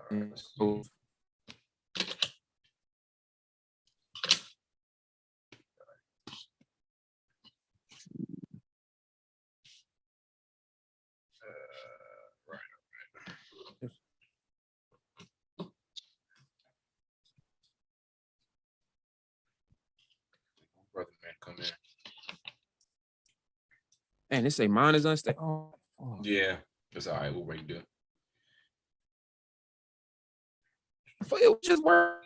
Oh. Brother man, come in. Man, they say mine is unstable. Oh. Yeah, that's all right. We'll wait there. It was just work.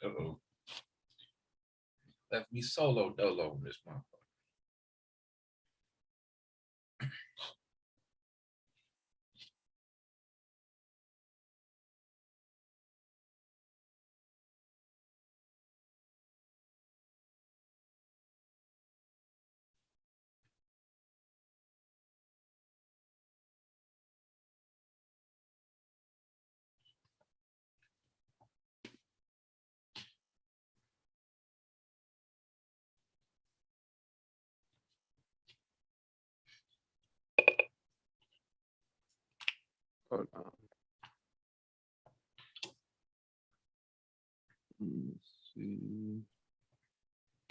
Uh-oh. Left me solo dolo in this motherfucker. Hold on. Let's see.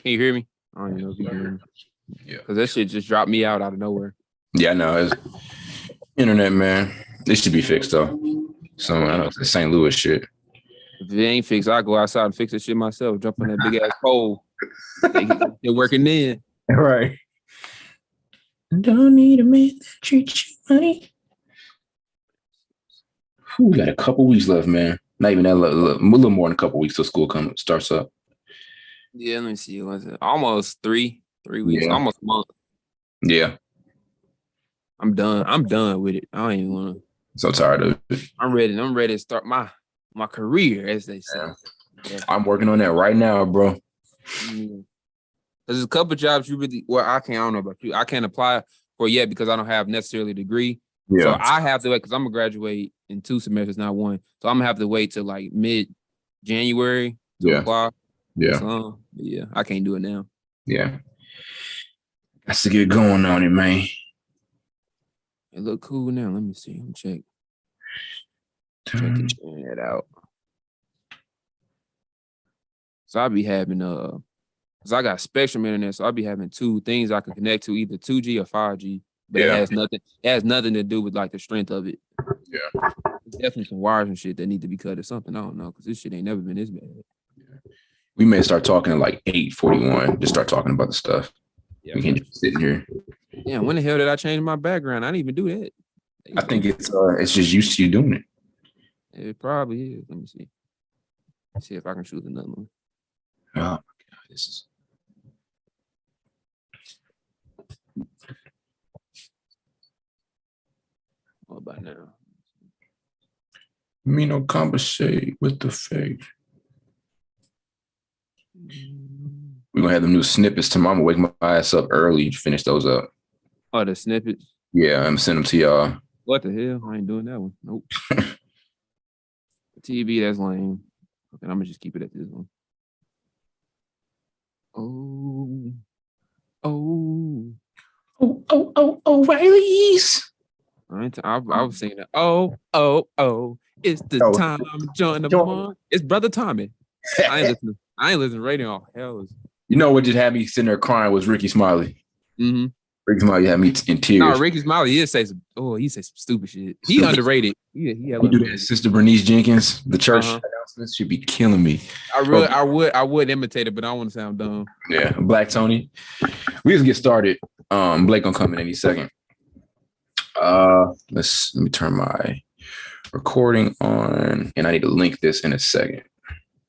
Can you hear me? I don't even know if you can hear me. Yeah. Because that shit just dropped me out of nowhere. Yeah, I know. It's internet, man. This should be fixed though. So I know it's the St. Louis shit. If it ain't fixed, I go outside and fix the shit myself. Jump on that big ass pole. They're working in. Right. Don't need a man that treats you right. We got a couple weeks left, man. Not even that, a little more than a couple weeks till school starts up. Yeah, let me see. What's it? Almost 3 weeks. Yeah. Almost a month. Yeah. I'm done with it. I don't even want to. So tired of it. I'm ready to start my career, as they say. Yeah. I'm working on that right now, bro. There's a couple jobs I don't know about you. I can't apply for yet because I don't have necessarily a degree. Yeah. So I have to wait because I'm gonna graduate in 2 semesters, not 1. So I'm gonna have to wait till like mid-January to apply. Yeah. So, yeah, I can't do it now. Yeah. Got to get going on it, man. It look cool now. Let me see. Let me check. Checking that out. So I'll be having because I got Spectrum internet, so I'll be having 2 things I can connect to, either 2G or 5G. But it has nothing to do with like the strength of it. Yeah. There's definitely some wires and shit that need to be cut or something. I don't know, because this shit ain't never been this bad. Yeah. We may start talking at like 8:41. Just start talking about the stuff. Yeah, we can't just sit in here. Yeah, when the hell did I change my background? I didn't even do that. I think it's just used to you doing it. It probably is. Let me see. Let's see if I can choose another one. Oh my God, this is. What about now? Me no conversate with the fake. We're gonna have the new snippets tomorrow. I'm gonna wake my ass up early to finish those up. Oh, the snippets? Yeah, I'm gonna send them to y'all. What the hell? I ain't doing that one. Nope. TV, that's lame. Okay, I'm gonna just keep it at this one. Riley's. I was singing that. It's the time I'm joining the month. It's Brother Tommy. I ain't listening to radio. Hell is. You know what just had me sitting there crying was Ricky Smiley. Mm-hmm. Ricky Smiley had me in tears. No, Ricky Smiley he say some stupid shit. He underrated. He do that. Sister Bernice Jenkins, the church announcements should be killing me. I would imitate it, but I don't want to sound dumb. Yeah, Black Tony. We just get started. Blake gonna come in any second. Let me turn my recording on, and I need to link this in a second.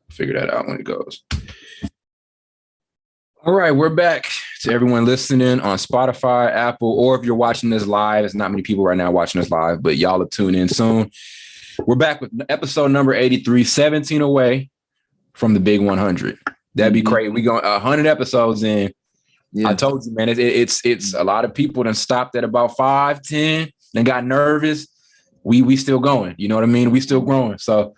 Figure that out when it goes. All right, we're back. To everyone listening on Spotify, Apple, or if you're watching this live, there's not many people right now watching this live, but y'all will tune in soon. We're back with episode number 83, 17 away from the big 100. That'd be crazy. We going 100 episodes in. Yeah. I told you, man, it's a lot of people that stopped at about 5, 10, and got nervous. We still going. You know what I mean? We still growing. So,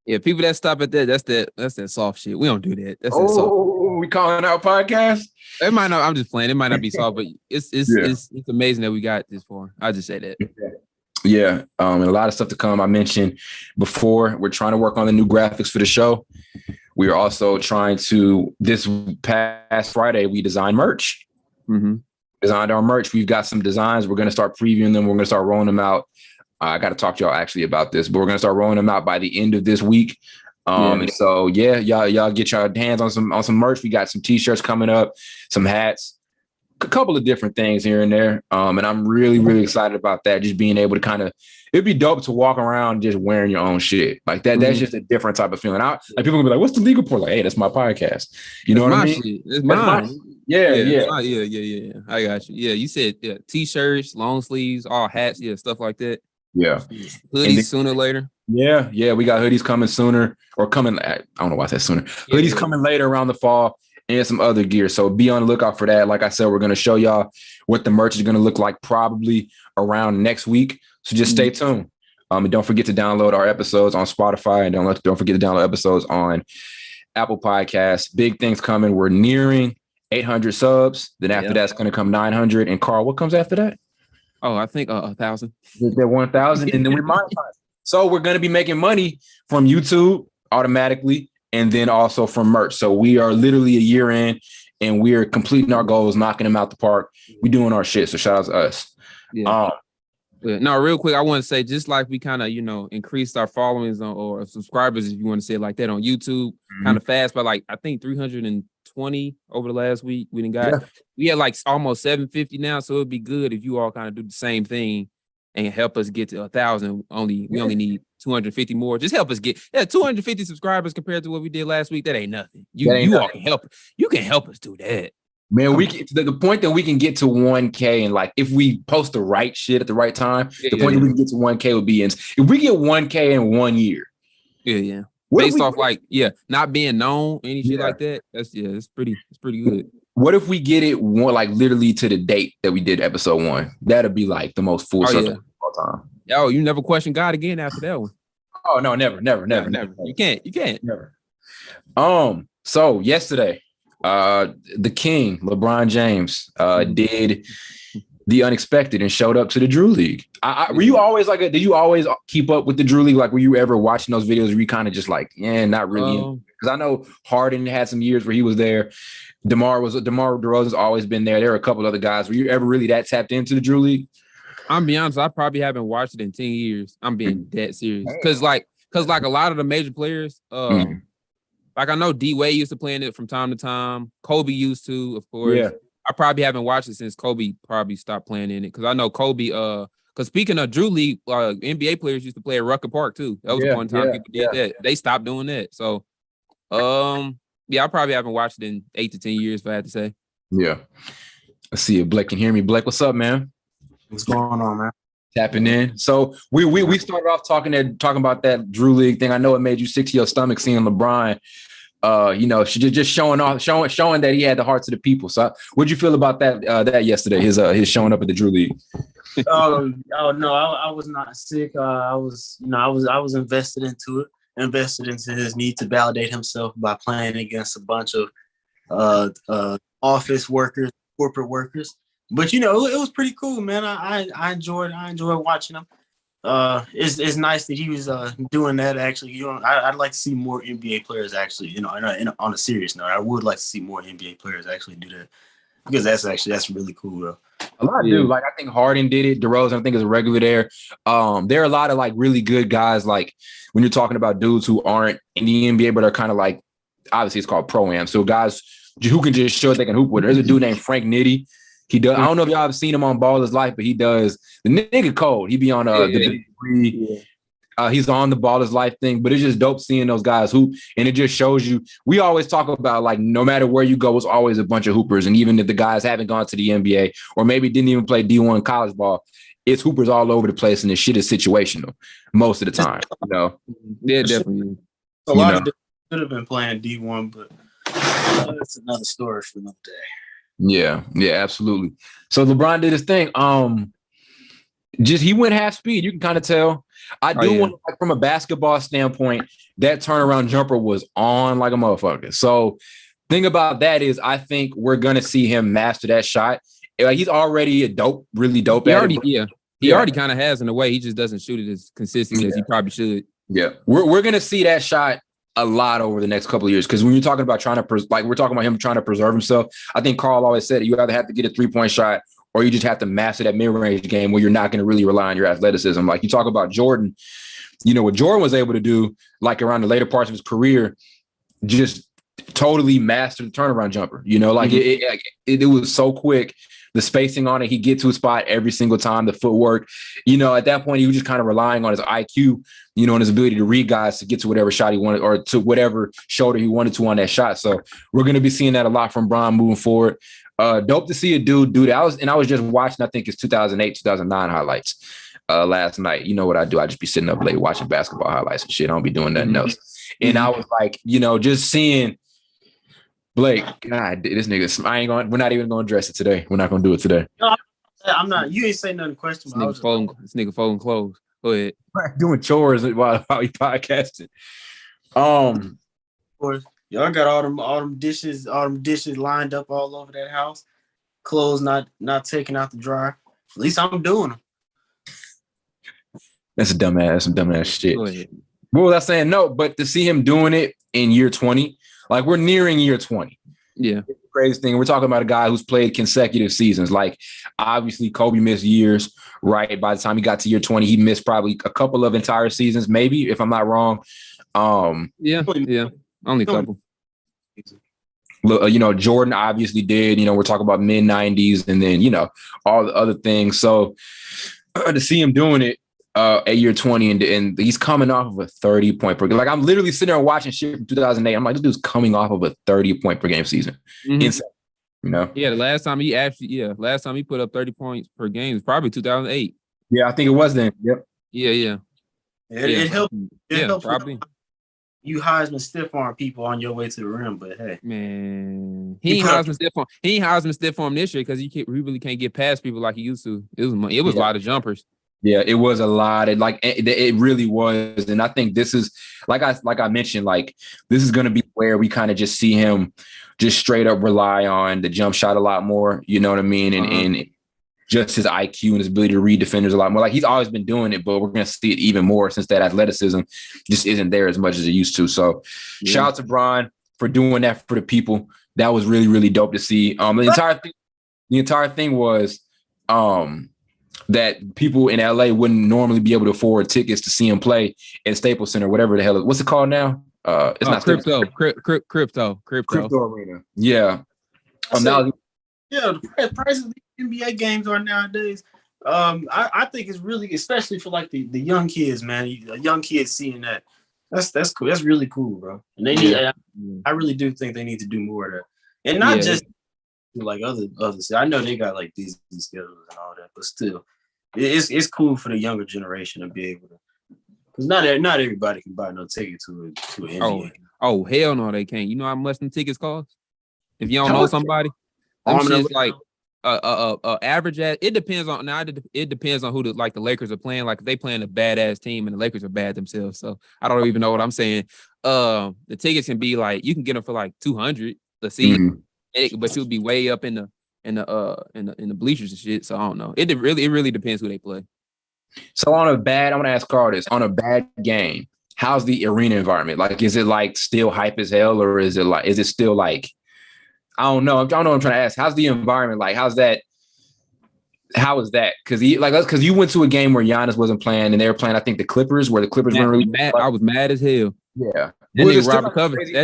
yeah, people that stop at that, that's that soft shit. We don't do that. That's that soft. we calling out podcast? It might not. I'm just playing. It might not be solved, but it's amazing that we got this far. I just say that. Yeah, and a lot of stuff to come. I mentioned before, we're trying to work on the new graphics for the show. We are also trying to, this past Friday, we designed merch. Mm-hmm. Designed our merch. We've got some designs. We're going to start previewing them. We're going to start rolling them out. I got to talk to y'all actually about this, but we're going to start rolling them out by the end of this week. And so, y'all get your hands on some merch. We got some t-shirts coming up, some hats, a couple of different things here and there. And I'm really, really excited about that. Just being able to it'd be dope to walk around just wearing your own shit like that. Mm-hmm. That's just a different type of feeling. Like people gonna be like, "What's the legal report?" Like, hey, that's my podcast. You know what I mean? Shit. It's mine. Yeah. I got you. Yeah, you said t-shirts, long sleeves, all hats, stuff like that. Yeah, hoodies sooner or later. Yeah, we got hoodies coming sooner or coming. I don't know why I said sooner. Hoodies coming later around the fall. And some other gear. So be on the lookout for that. Like I said, we're going to show y'all what the merch is going to look like probably around next week. So just stay tuned. And don't forget to download our episodes on Spotify. And don't forget to download episodes on Apple Podcasts. Big things coming. We're nearing 800 subs. Then after that's going to come 900. And Carl, what comes after that? Oh, I think 1,000. That 1,000. And then we monetize. So we're going to be making money from YouTube automatically. And then also from merch. So we are literally a year in and we are completing our goals, knocking them out the park. We doing our shit. So shout out to us. Yeah. No, real quick, I want to say, just like we kind of, increased our followings or subscribers, if you want to say it like that, on YouTube, kind of fast, but I think 320 over the last week. We had almost 750 now. So it'd be good if you all kind of do the same thing and help us get to 1,000. We only need 250 more. Just help us get 250 subscribers compared to what we did last week. That ain't nothing. You all can help. You can help us do that. Man, we can, the point that we can get to 1K and if we post the right shit at the right time, the point that we can get to 1K would be if we get 1K in 1 year. Yeah. Based off not being known, any shit like that. It's pretty good. What if we get it literally to the date that we did episode 1? That'd be the most full circle of all time. Yo, you never question God again after that one. Oh no, never. You can't. Never. So yesterday, the King, LeBron James, did the unexpected and showed up to the Drew League. Were you always did you always keep up with the Drew League? Were you ever watching those videos? Were you kind of just not really? Because I know Harden had some years where he was there. DeMar DeRozan's always been there. There are a couple other guys. Were you ever really that tapped into the Drew League? I'm be honest, I probably haven't watched it in 10 years. I'm being dead serious. Cause a lot of the major players, I know D Wade used to play in it from time to time. Kobe used to, of course. Yeah. I probably haven't watched it since Kobe probably stopped playing in it. Cause I know Kobe, cause speaking of Drew League, NBA players used to play at Rucker Park too. That was one time people did that. They stopped doing that. So I probably haven't watched it in 8 to 10 years, if I had to say. Yeah. Let's see if Blake can hear me. Blake, what's up, man? What's going on, man? Tapping in. So we started off talking about that Drew League thing. I know it made you sick to your stomach seeing LeBron. She just showing that he had the hearts of the people. So what'd you feel about that yesterday? His showing up at the Drew League. No, I was not sick. I was invested into his need to validate himself by playing against a bunch of office workers, corporate workers. But it was pretty cool, man. I enjoyed watching him. It's nice that he was doing that. Actually, I'd like to see more NBA players actually. On a serious note, I would like to see more NBA players actually do that because that's really cool, though. A lot do. I think Harden did it. DeRozan, I think, is a regular there. There are a lot of really good guys. When you're talking about dudes who aren't in the NBA but are kind of obviously it's called pro-am. So guys who can just show they can hoop with. There's a dude named Frank Nitti. He does. I don't know if y'all have seen him on Ball His Life, but he does. The nigga cold. He be on the Big Three. He's on the Ball His Life thing, but it's just dope seeing those guys hoop, and it just shows you. We always talk about no matter where you go, it's always a bunch of hoopers, and even if the guys haven't gone to the NBA or maybe didn't even play D1 college ball, it's hoopers all over the place, and the shit is situational most of the time. Yeah, definitely. A lot of could have been playing D1, but that's another story for another day. Yeah, absolutely. So LeBron did his thing. He went half speed. You can kind of tell. I do want, from a basketball standpoint, that turnaround jumper was on like a motherfucker. So thing about that is I think we're gonna see him master that shot. Like he's already a really dope. He already kind of has in a way. He just doesn't shoot it as consistently as he probably should. Yeah, we're gonna see that shot a lot over the next couple of years because when you're talking about we're talking about him trying to preserve himself. I think Carl always said you either have to get a 3-point shot or you just have to master that mid-range game where you're not going to really rely on your athleticism. Like you talk about Jordan, what Jordan was able to do, like around the later parts of his career, just totally mastered the turnaround jumper. It was so quick. The spacing on it, he'd get to a spot every single time, the footwork. At that point, he was just kind of relying on his IQ, and his ability to read guys to get to whatever shot he wanted or to whatever shoulder he wanted to on that shot. So we're going to be seeing that a lot from Bron moving forward. Dope to see a dude do that. I was just watching, I think it's 2008, 2009 highlights last night. You know what I do? I just be sitting up late watching basketball highlights and shit. I don't be doing nothing else. And I was like, just seeing Blake, God, this nigga, we're not even going to address it today. We're not going to do it today. No, I'm not. You ain't saying nothing question. This nigga folding clothes. Go ahead. Doing chores while we podcasting. Y'all got all them dishes lined up all over that house. Clothes not taken out the dryer. At least I'm doing them. That's some dumbass shit. What was I saying? No, but to see him doing it in year 20, like we're nearing year 20. Yeah. It's the crazy thing. We're talking about a guy who's played consecutive seasons. Like obviously Kobe missed years, right? By the time he got to year 20, he missed probably a couple of entire seasons, maybe, if I'm not wrong. Yeah. Only a couple. Jordan obviously did. We're talking about mid 90s and then, all the other things. So to see him doing it at year 20 and he's coming off of a 30-point per game. Like I'm literally sitting there watching shit from 2008. I'm like, this dude's coming off of a 30-point per game season. Mm-hmm. Insane, Yeah, the last time he put up 30 points per game was probably 2008. Yeah, I think it was then. Yep. Yeah. It helped. It helped probably. You Heisman stiff arm people on your way to the rim, but hey, man, he ain't Heisman stiff arm this year because he really can't get past people like he used to. It was a lot of jumpers. Yeah, it was a lot. It really was, and I think this is like I mentioned, like this is going to be where we kind of just see him just straight up rely on the jump shot a lot more. You know what I mean? And just his IQ and his ability to read defenders a lot more. Like he's always been doing it, but we're going to see it even more since that athleticism just isn't there as much as it used to. So shout out to Bron for doing that for the people. That was really, really dope to see. The entire thing was that people in LA wouldn't normally be able to afford tickets to see him play at Staples Center, whatever the hell. What's it called now? It's not Crypto Arena. Yeah. The prices of the NBA games are nowadays. I think it's really, especially for like the young kids, man. Young kids seeing that. That's cool. That's really cool, bro. And they need. I really do think they need to do more of that, and not just like others. I know they got like these schedules and all that, but still, it's cool for the younger generation to be able to. Because not everybody can buy no ticket to an NBA. Oh hell no, they can't. You know how much them tickets cost? If you don't know somebody, them shit's like average at. It depends on It depends on who the Lakers are playing. Like if they playing a badass team and the Lakers are bad themselves, so I don't even know what I'm saying. The tickets can be like you can get them for like $200 a seat, but you'll be way up in the bleachers and shit. So I don't know. It really depends who they play. So I'm gonna ask Carl this. On a bad game, how's the arena environment? Like, is it like still hype as hell, or is it still like, I don't know. I don't know what I'm trying to ask. How's the environment like? How is that? Because you went to a game where Giannis wasn't playing and they were playing, I think, the Clippers, where the Clippers weren't really mad. I was mad as hell. Yeah. That nigga Robert Covington.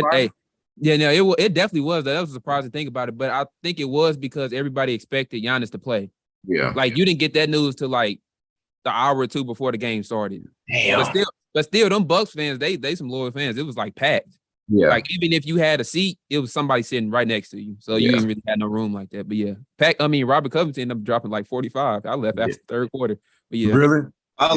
It definitely was. That was a surprising thing about it. But I think it was because everybody expected Giannis to play. Yeah. Like you didn't get that news till like the hour or two before the game started. Damn. But still, them Bucks fans, they some loyal fans. It was like packed. Yeah. Like even if you had a seat, it was somebody sitting right next to you. So you didn't really have no room like that. But yeah. Robert Covington ended up dropping like 45. I left after the third quarter. But yeah. Really? I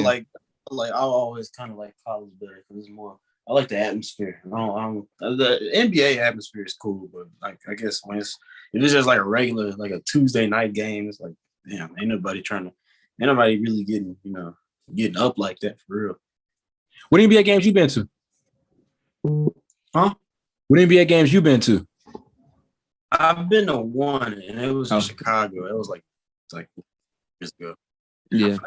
always kind of like college better because it's more. I like the atmosphere. The NBA atmosphere is cool, but like I guess if it's just like a regular, like a Tuesday night game, it's like, damn, ain't nobody really getting up like that for real. What NBA games you been to? Huh? What NBA games you been to? I've been to one, and it was in Chicago. It was like years ago. Yeah.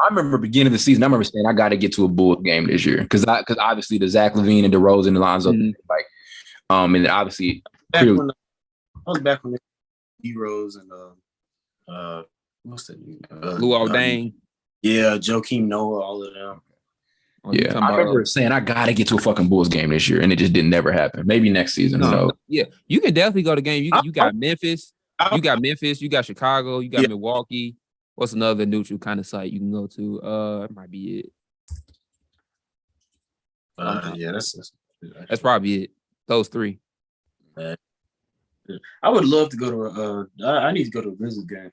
I remember beginning of the season. I remember saying I got to get to a Bulls game this year because obviously the Zach LaVine and DeRozan and Lonzo and obviously I was back when the heroes and what's that name? Luol Deng. Yeah, Joakim Noah, all of them. Yeah, I remember saying I got to get to a fucking Bulls game this year, and it just didn't never happen. Maybe next season. Yeah, you can definitely go to game. You got Memphis, you got Chicago, you got Milwaukee. What's another neutral kind of site you can go to? It might be it. That's probably it. Those three. I would love to go to I need to go to a Grizzlies game.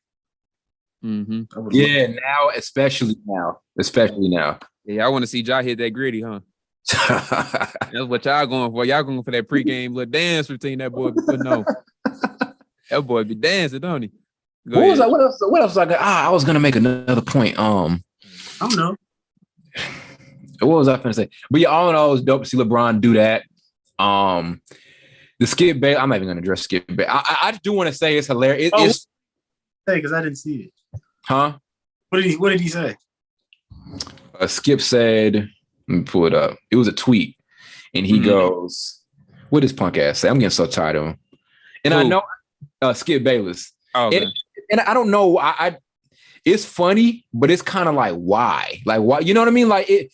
Mm-hmm. Yeah, now, especially now. Yeah, I want to see Ja hit that gritty, huh? That's what y'all going for. Y'all going for that pregame little dance routine that boy be putting on. That boy be dancing, don't he? What else? I was gonna make another point. I don't know. What was I gonna say? But yeah, all in all, it was dope to see LeBron do that. The Skip Bayless. I'm not even gonna address Skip Bayless. I do want to say it's hilarious. It's because I didn't see it. Huh? What did he say? Skip said, let me pull it up. It was a tweet, and he goes, "What does punk ass say?" I'm getting so tired of him. And I know Skip Bayless. Oh, okay. And I don't know. It's funny, but it's kind of like why? Like why? You know what I mean? Like it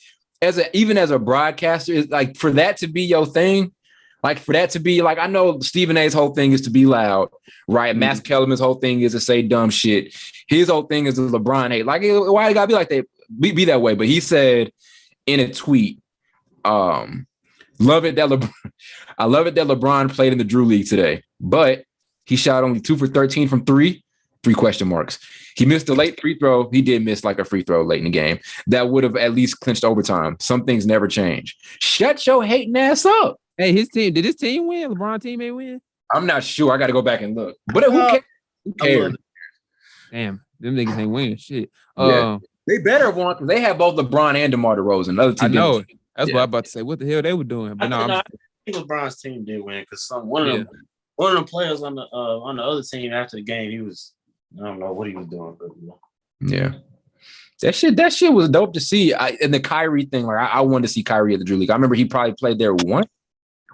even as a broadcaster, it's like for that to be your thing. Like for that to be like, I know Stephen A's whole thing is to be loud, right? Mm-hmm. Max Kellerman's whole thing is to say dumb shit. His whole thing is the LeBron hate. Like, why it gotta be like that? Be that way. But he said in a tweet, I love it that LeBron played in the Drew League today, but he shot only 2 for 13 from 3 question marks. He missed a late free throw. He did miss like a free throw late in the game. That would have at least clinched overtime. Some things never change. Shut your hating ass up. Hey, did his team win? LeBron team may win? I'm not sure. I got to go back and look. But who cares? Who cares? Damn, them niggas ain't winning shit. Yeah. They better have won because they have both LeBron and DeMar DeRozan. Another team. I know. That's what I'm about to say. What the hell they were doing? But I think LeBron's team did win because one of the players on the other team after the game, he was, I don't know what he was doing, but yeah. That shit was dope to see. And the Kyrie thing, like I wanted to see Kyrie at the Drew League. I remember he probably played there once.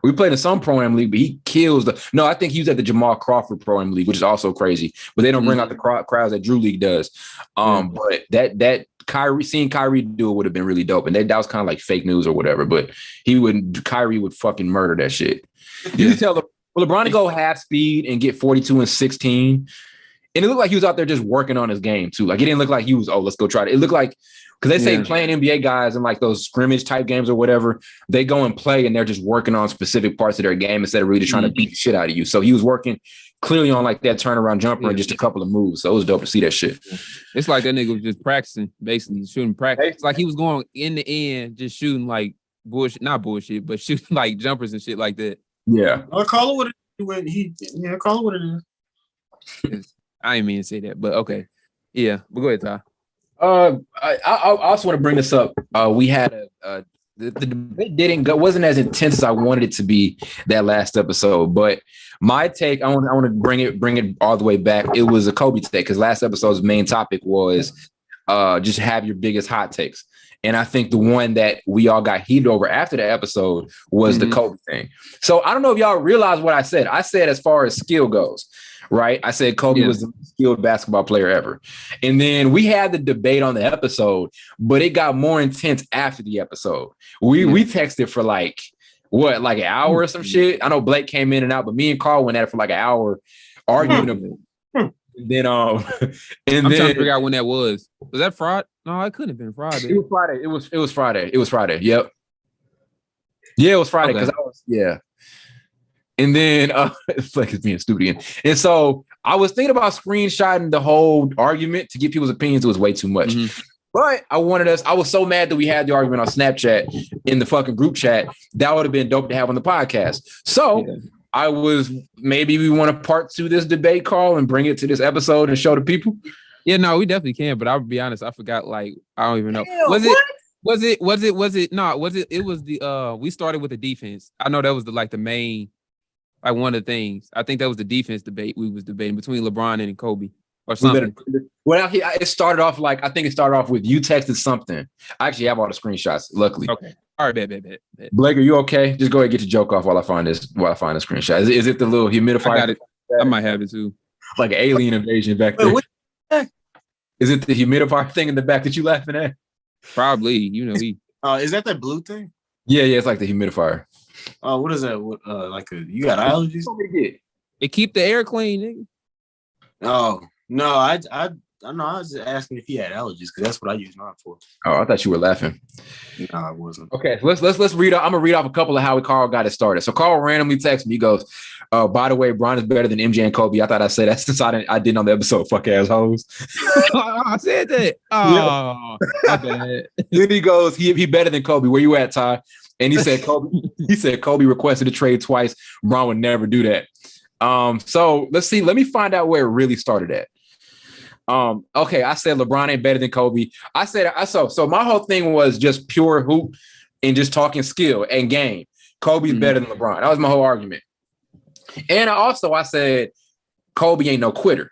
We played in some Pro-Am league, but he kills I think he was at the Jamal Crawford Pro-Am league, which is also crazy. But they don't bring out the crowds that Drew League does. But that seeing Kyrie do it would have been really dope. And that was kind of like fake news or whatever. But Kyrie would fucking murder that shit. You tell LeBron to go half speed and get 42 and 16. And it looked like he was out there just working on his game too. Like it didn't look like he was, let's go try it. It looked like, because they say playing NBA guys in like those scrimmage type games or whatever, they go and play and they're just working on specific parts of their game instead of really just trying to beat the shit out of you. So he was working clearly on like that turnaround jumper and just a couple of moves. So it was dope to see that shit. It's like that nigga was just practicing, basically shooting practice. It's like he was going in the end, just shooting like not bullshit, but shooting like jumpers and shit like that. Yeah. I'll call it what it is. Call it what it is. I didn't mean to say that, but okay. Yeah, but go ahead, Ty. I also want to bring this up. We had the debate wasn't as intense as I wanted it to be that last episode, but my take, I want to bring it all the way back. It was a Kobe take because last episode's main topic was just have your biggest hot takes. And I think the one that we all got heated over after the episode was the Kobe thing. So I don't know if y'all realize what I said. I said as far as skill goes, right? I said Kobe was the most skilled basketball player ever. And then we had the debate on the episode, but it got more intense after the episode. We texted for like an hour or some shit. I know Blake came in and out, but me and Carl went at it for like an hour arguing. And then I'm trying to figure out when that was. Was that Friday? No, it couldn't have been Friday. It was Friday. It was Friday. It was Friday. Yep. Yeah, it was Friday because And then it's like it's being stupid again. And so I was thinking about screenshotting the whole argument to get people's opinions. It was way too much. But I was so mad that we had the argument on Snapchat in the fucking group chat. That would have been dope to have on the podcast. So maybe we want to part 2 this debate, Carl, and bring it to this episode and show the people. Yeah, no, we definitely can. But I'll be honest, I forgot. Like, I don't even know. It was the we started with the defense. I know that was the main Like one of the things. I think that was the defense debate we was debating between LeBron and Kobe or something. Well, it started off I think it started off with you texted something. I actually have all the screenshots, luckily. Okay. All right, bet. Blake, are you okay? Just go ahead and get your joke off while I find the screenshot. Is it the little humidifier? I got it. I might have it too. Like an alien invasion back there. Is it the humidifier thing in the back that you laughing at? Probably. You know, is that blue thing? Yeah, it's like the humidifier. Oh, what is that? You got allergies? It keep the air clean, nigga. Oh no, I was just asking if he had allergies because that's what I use mine for. Oh, I thought you were laughing. No, I wasn't. Okay, let's read. I'm gonna read off a couple of how Carl got it started. So Carl randomly texted me. He goes, "By the way, Bron is better than MJ and Kobe." I thought I said that since I didn't on the episode. Fuck assholes. I said that. Oh, my bad. Then he goes, "He better than Kobe." Where you at, Ty? And he said Kobe. He said Kobe requested a trade twice. Bron would never do that. So let's see. Let me find out where it really started at. Okay, I said LeBron ain't better than Kobe. I said so my whole thing was just pure hoop and just talking skill and game. Kobe's better than LeBron. That was my whole argument. And I said Kobe ain't no quitter.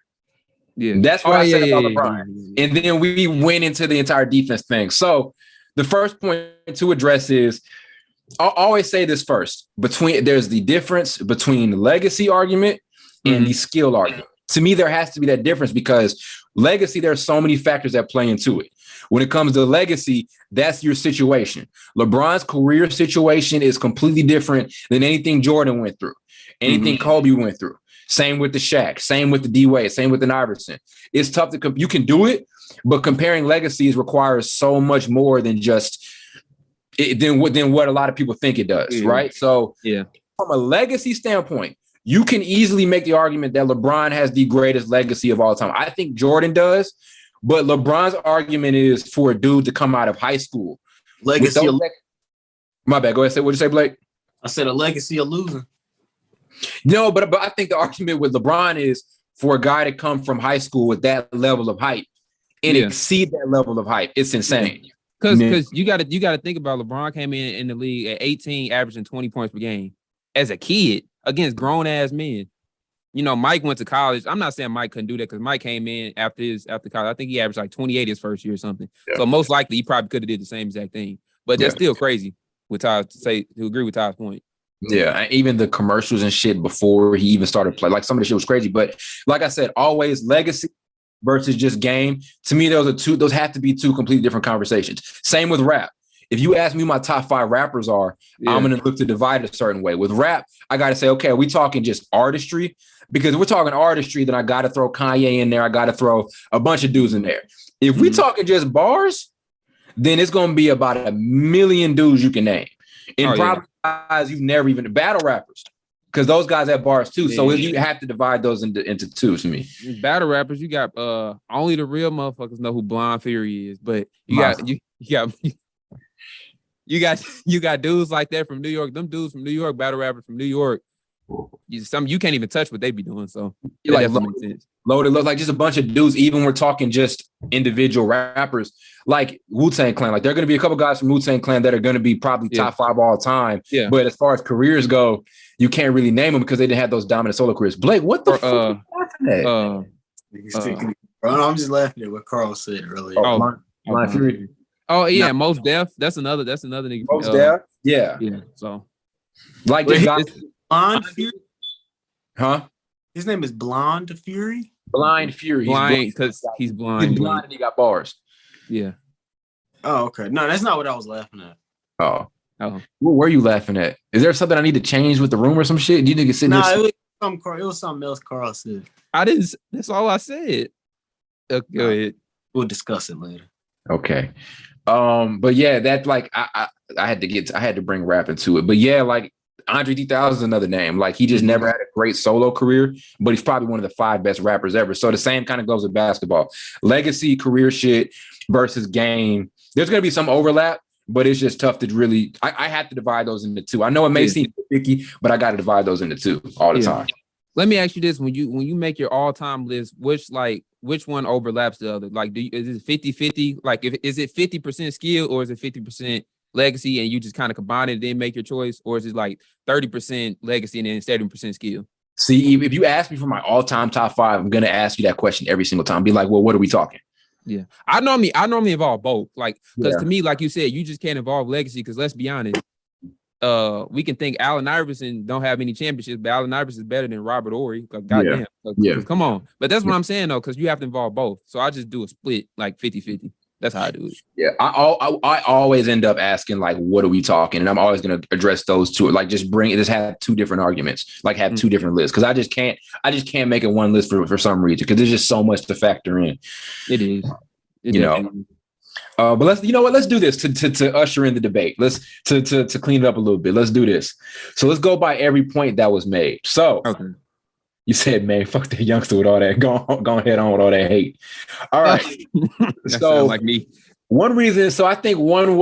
Yeah, that's what I said about LeBron. And then we went into the entire defense thing. So the first point to address is I'll always say this first. There's the difference between the legacy argument and the skill argument. To me, there has to be that difference because legacy, there are so many factors that play into it. When it comes to legacy, that's your situation. LeBron's career situation is completely different than anything Jordan went through, anything Kobe went through. Same with the Shaq, same with the D-Wade, same with the Iverson. It's tough to you can do it, but comparing legacies requires so much more than just than what a lot of people think it does, right? So from a legacy standpoint, you can easily make the argument that LeBron has the greatest legacy of all time. I think Jordan does, but LeBron's argument is for a dude to come out of high school. Legacy. My bad. Go ahead. What'd you say, Blake? I said a legacy of losing. No, but I think the argument with LeBron is for a guy to come from high school with that level of hype and exceed that level of hype. It's insane. Because you got to think about LeBron came in the league at 18, averaging 20 points per game as a kid. Against grown-ass men. You know, Mike went to college. I'm not saying Mike couldn't do that because Mike came in after college. I think he averaged like 28 his first year or something. Yeah. So most likely he probably could have did the same exact thing. But that's still crazy with Ty to agree with Ty's point. Yeah, even the commercials and shit before he even started playing, like some of the shit was crazy. But like I said, always legacy versus just game. To me, those have to be two completely different conversations. Same with rap. If you ask me who my top 5 rappers are, I'm going to look to divide it a certain way. With rap, I got to say, okay, are we talking just artistry? Because if we're talking artistry, then I got to throw Kanye in there. I got to throw a bunch of dudes in there. If we talking just bars, then it's going to be about 1 million dudes you can name. And probably guys you've never even battle rappers. Because those guys have bars too. So you have to divide those into two to me. Battle rappers, you got only the real motherfuckers know who Blind Fury is. But you got dudes like that from New York. Them dudes from New York, battle rappers from New York. You can't even touch what they be doing. So it definitely makes sense. Loaded, like just a bunch of dudes. Even we're talking just individual rappers like Wu-Tang Clan. Like there are going to be a couple guys from Wu-Tang Clan that are going to be probably top 5 all time. Yeah. But as far as careers go, you can't really name them because they didn't have those dominant solo careers. Blake, what the fuck are you laughing at? I'm just laughing at what Carl said earlier. Blind Fury. Oh yeah, Most Def. That's another nigga. Most Def. Yeah. So, like this guy, Blonde Fury. Huh? His name is Blonde Fury. Blind Fury. Blind because he's blind. He's blind and he got bars. Yeah. Oh, okay. No, that's not what I was laughing at. Oh. What were you laughing at? Is there something I need to change with the room or some shit? You niggas sitting there? It was something else Carl said. I didn't. That's all I said. Go ahead. We'll discuss it later. Okay. But yeah, that like I had to bring rap into it. But yeah, like Andre 3000 is another name. Like he just never had a great solo career, but he's probably one of the 5 best rappers ever. So the same kind of goes with basketball. Legacy, career shit versus game. There's gonna be some overlap, but it's just tough to really. I have to divide those into 2. I know it may seem tricky, but I got to divide those into 2 all the time. Let me ask you this: when you make your all-time list, which one overlaps the other? Like, is it 50-50? Like, is it 50% skill or is it 50% legacy and you just kind of combine it and then make your choice, or is it like 30% legacy and then 70% skill? See, if you ask me for my all-time top 5, I'm gonna ask you that question every single time. Be like, well, what are we talking? Yeah, I normally involve both, like because to me, like you said, you just can't involve legacy because let's be honest, we can think Allen Iverson don't have any championships, but Allen Iverson is better than Robert Horry. Goddamn, come on. But that's what I'm saying though, because you have to involve both. So I just do a split like 50-50. That's how I do it. Yeah, I always end up asking like, what are we talking? And I'm always going to address those two. Like, just have 2 different arguments. Like, have 2 different lists because I just can't make it one list for some reason because there's just so much to factor in. It is. But let's do this to usher in the debate. Let's to clean it up a little bit. Let's do this. So let's go by every point that was made. So. Okay. You said, man, fuck that youngster with all that. Go ahead on with all that hate. All right. So like me. One reason. So I think one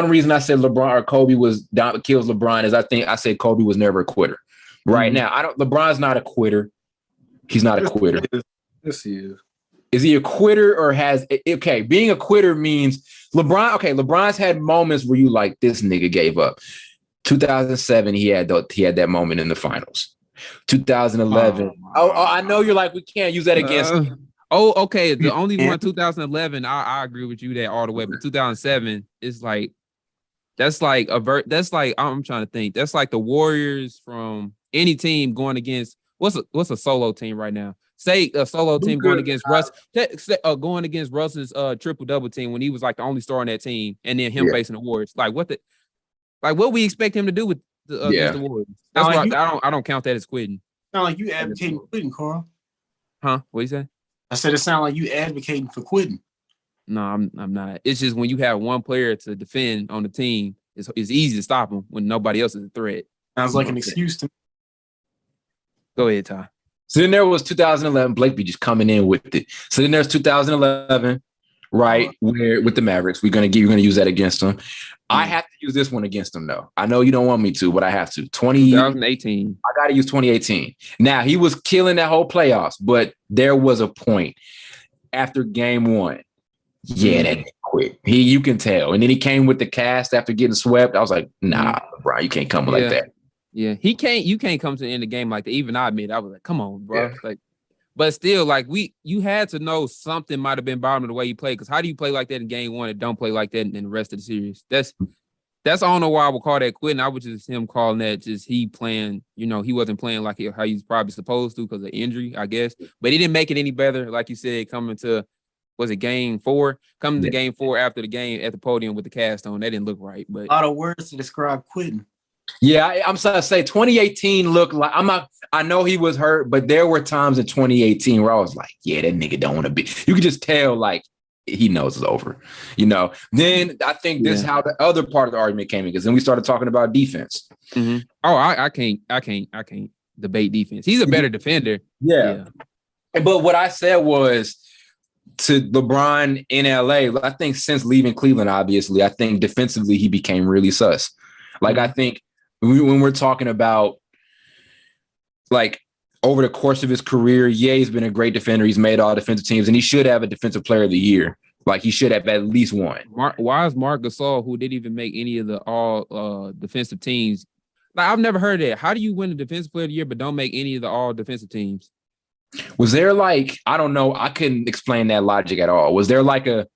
reason I said LeBron or Kobe kills LeBron is I said Kobe was never a quitter. Right now, LeBron's not a quitter. He's not a quitter. Yes, he is. Is he a quitter or being a quitter means LeBron's had moments where you like, this nigga gave up. 2007, he had that moment in the finals. 2011. I know you're like, we can't use that against him. Okay. The only one 2011, I agree with you there all the way. But 2007 is like, that's like I'm trying to think. That's like the Warriors from any team going against what's a solo team right now? Say a solo team going against Russ, going against Russ's triple-double team when he was like the only star on that team, and then him facing the Warriors. Like what we expect him to do with against the Warriors? That's why I don't count that as quitting. Sound like you advocating quitting, Carl. Huh? What you say? I said it sounded like you advocating for quitting. No, I'm not. It's just when you have one player to defend on the team, it's easy to stop him when nobody else is a threat. Sounds like an excuse to me. Go ahead, Ty. So then there was 2011, Blake be just coming in with it. So then there's 2011, right? Where with the Mavericks, you're gonna use that against them. I have to use this one against them, though. I know you don't want me to, but I have to. 2018. I got to use 2018. Now, he was killing that whole playoffs, but there was a point after game 1. Yeah, that nigga quit. You can tell. And then he came with the cast after getting swept. I was like, nah, bro, you can't come like that. Yeah, you can't come to the end of the game like that. Even I admit, I was like, come on, bro. Yeah. Like, but still, like you had to know something might have been bothering the way you played. Because how do you play like that in game 1 and don't play like that in the rest of the series? That's I don't know why I would call that quitting. I would just him calling that just he playing. He wasn't playing like how he's probably supposed to because of injury, I guess. But he didn't make it any better, like you said. Coming to game 4? Coming to game 4 after the game at the podium with the cast on, that didn't look right. But a lot of words to describe quitting. Yeah, I'm sorry to say 2018 looked like I know he was hurt, but there were times in 2018 where I was like, yeah, that nigga don't want to be. You could just tell like he knows it's over, Then I think this is how the other part of the argument came in, because then we started talking about defense. Mm-hmm. Oh, I can't debate defense. He's a better defender. Yeah. But what I said was to LeBron in LA, I think since leaving Cleveland, obviously, I think defensively he became really sus. Like I think when we're talking about like over the course of his career, he's been a great defender. He's made all defensive teams, and he should have a defensive player of the year. Like he should have at least one. Why is Marc Gasol, who didn't even make any of the all defensive teams? Like I've never heard that. How do you win the defensive player of the year but don't make any of the all defensive teams? Was there like, I don't know, I couldn't explain that logic at all. Was there like because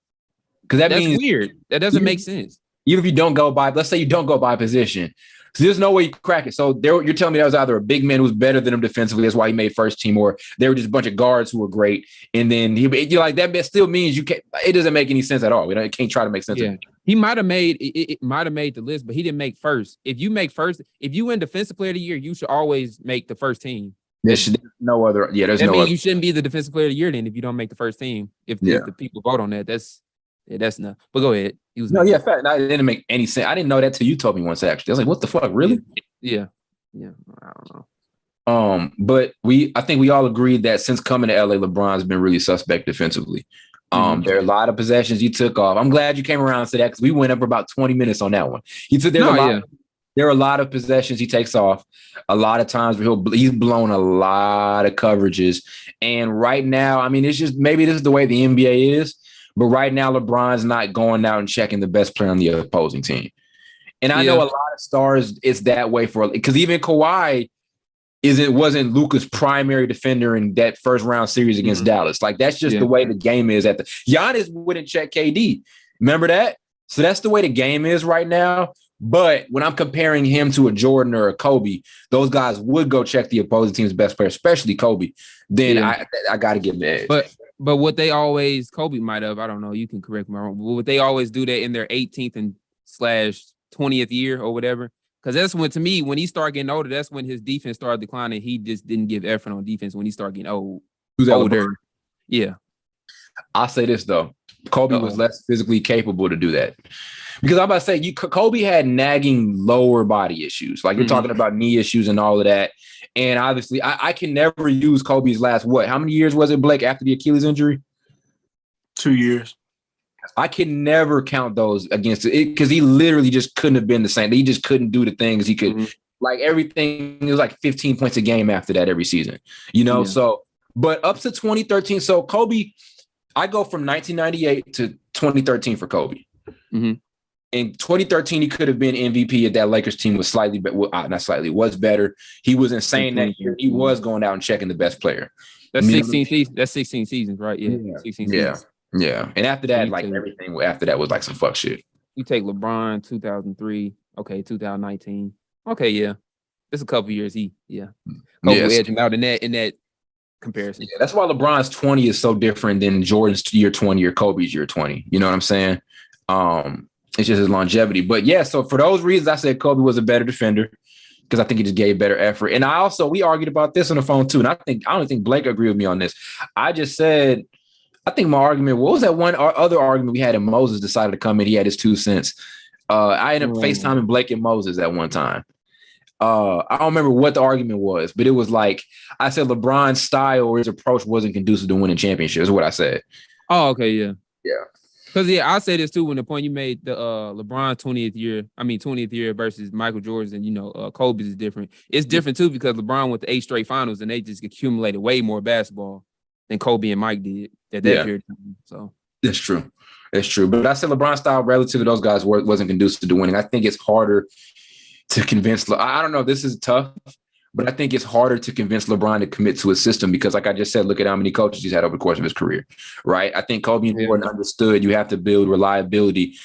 that's means weird. That doesn't make sense. Even if you don't go by, let's say you don't go by position. So there's no way you crack it. So you're telling me that was either a big man who was better than him defensively, that's why he made first team, or they were just a bunch of guards who were great. And then you're like, that still means you can't, it doesn't make any sense at all. It can't try to make sense. Yeah. He might have made it might have made the list, but he didn't make first. If you win defensive player of the year, you should always make the first team. There's no other. Yeah, there's that no. Means other. You shouldn't be the defensive player of the year then if you don't make the first team. If the people vote on that, that's not. But go ahead. Fact. It didn't make any sense. I didn't know that till you told me once. Actually, I was like, "What the fuck, really?" Yeah. I don't know. But I think we all agreed that since coming to LA, LeBron's been really suspect defensively. There are a lot of possessions he took off. I'm glad you came around to that because we went up for about 20 minutes on that one. There are a lot of possessions he takes off. A lot of times where he's blown a lot of coverages. And right now, I mean, it's just maybe this is the way the NBA is. But right now, LeBron's not going out and checking the best player on the opposing team. And I know a lot of stars, it's that way because even Kawhi wasn't Luka's primary defender in that first round series against Dallas. Like that's just the way the game is. Giannis wouldn't check KD. Remember that? So that's the way the game is right now. But when I'm comparing him to a Jordan or a Kobe, those guys would go check the opposing team's best player, especially Kobe. Then I got to give him the edge. But what they always, Kobe might have, I don't know, you can correct me wrong, but what they always do that in their 18th and /20th year or whatever. Because that's when, to me, when he started getting older, that's when his defense started declining. He just didn't give effort on defense when he started getting older. LeBron? Yeah. I'll say this, though. Kobe was less physically capable to do that. Because I'm about to say, Kobe had nagging lower body issues. Like you're talking about knee issues and all of that. And obviously, I can never use Kobe's last, how many years was it, Blake, after the Achilles injury? 2 years. I can never count those against it because he literally just couldn't have been the same. He just couldn't do the things he could. Like everything, it was like 15 points a game after that every season, So, but up to 2013. So Kobe, I go from 1998 to 2013 for Kobe. In 2013, he could have been MVP if that Lakers team was was better. He was insane that year. He was going out and checking the best player. That's 16 seasons. That's 16 seasons, right? Yeah. 16 seasons. Yeah. And after that, everything after that was like some fuck shit. You take LeBron 2003, 2019. Okay, yeah. It's a couple years. Kobe edging out in that comparison. Yeah, that's why LeBron's 20 is so different than Jordan's year 20 or Kobe's year 20. You know what I'm saying? It's just his longevity. But yeah, so for those reasons, I said Kobe was a better defender because I think he just gave better effort. And we argued about this on the phone too. And I don't think Blake agreed with me on this. I just said, I think my argument, what was that one other argument we had and Moses decided to come in? He had his 2 cents. I ended up FaceTiming Blake and Moses at one time. I don't remember what the argument was, but it was like, I said LeBron's style or his approach wasn't conducive to winning championships, is what I said. Oh, okay, yeah. Yeah. Because, I say this too, when the point you made, the LeBron 20th year versus Michael Jordan and, Kobe's is different. It's different too because LeBron went to 8 straight finals and they just accumulated way more basketball than Kobe and Mike did at that period of time. So that's true. It's true. But I said LeBron's style relative to those guys wasn't conducive to winning. I think it's harder to convince. I don't know. This is tough, but I think it's harder to convince LeBron to commit to a system because, like I just said, look at how many coaches he's had over the course of his career, right? I think Kobe and Jordan understood you have to build reliability,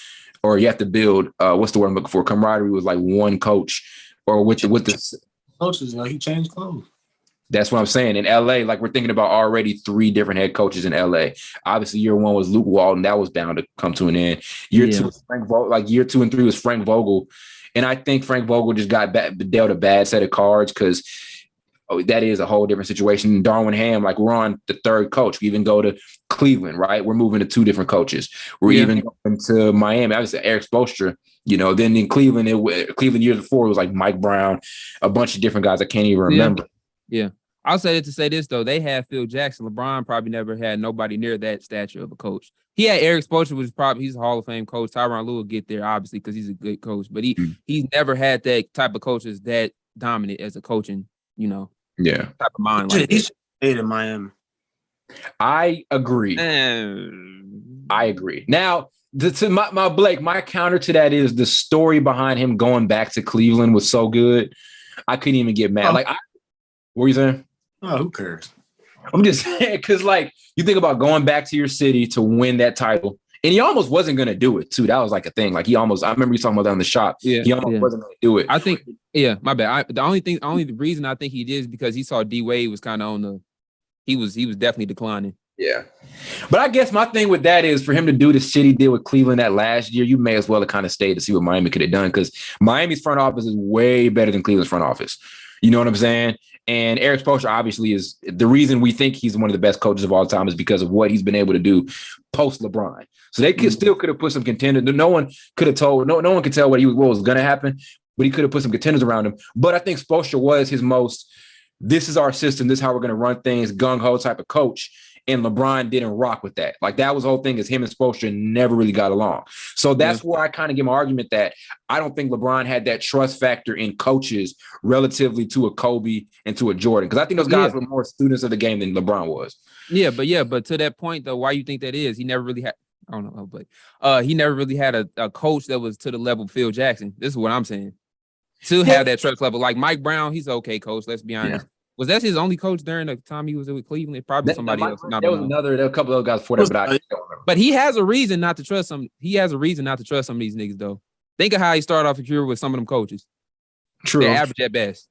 or you have to build what's the word I'm looking for? Camaraderie with like one coach, or with the coaches. He changed clothes. That's what I'm saying. In LA, like we're thinking about already 3 different head coaches in LA. Obviously, year 1 was Luke Walton. That was bound to come to an end. Year 2 was Frank Vogel. Like year 2 and 3 was Frank Vogel. And I think Frank Vogel just got dealt a bad set of cards because that is a whole different situation. Darwin Ham, like we're on the 3rd coach. We even go to Cleveland, right? We're moving to 2 different coaches. We're even going to Miami. Obviously, Eric Spoelstra, then in Cleveland, Cleveland years before, it was like Mike Brown, a bunch of different guys I can't even remember. Yeah. I'll say it to say this, though. They had Phil Jackson. LeBron probably never had nobody near that stature of a coach. He had Eric Spoelstra, he's a Hall of Fame coach. Tyronn Lue will get there, obviously, because he's a good coach. But he's never had that type of coach that's that dominant as a coaching, type of mind. Like he stayed in Miami. I agree. Now, to my Blake, my counter to that is the story behind him going back to Cleveland was so good. I couldn't even get mad. What were you saying? Oh, who cares? I'm just saying, because you think about going back to your city to win that title, and he almost wasn't going to do it too. That was like a thing. Like I remember you talking about that in the shop. Yeah, he almost wasn't going to do it. I think, my bad. The only reason I think he did is because he saw D Wade was kind of on he was definitely declining. Yeah. But I guess my thing with that is for him to do the shit he did with Cleveland that last year, you may as well have kind of stayed to see what Miami could have done because Miami's front office is way better than Cleveland's front office. You know what I'm saying? And Eric Spoelstra obviously is the reason we think he's one of the best coaches of all time is because of what he's been able to do post LeBron. So they still could have put some contenders. No one could have told. No one could tell what was going to happen, but he could have put some contenders around him. But I think Spoelstra was his most. This is our system. This is how we're going to run things. Gung ho type of coach. And LeBron didn't rock with that. Like that was the whole thing is him and Spoelstra never really got along. So that's where I kind of give my argument that I don't think LeBron had that trust factor in coaches relatively to a Kobe and to a Jordan. Because I think those guys were more students of the game than LeBron was. But to that point though, why you think that is? He never really had I don't know, but he never really had a coach that was to the level of Phil Jackson. This is what I'm saying. To have that trust level, like Mike Brown, he's an okay coach. Let's be honest. Yeah. Was that his only coach during the time he was with Cleveland? Probably somebody else. There was a couple of guys before that, but I don't remember. But he has a reason not to trust some. He has a reason not to trust some of these niggas, though. Think of how he started off a career with some of them coaches. True. They're average at best.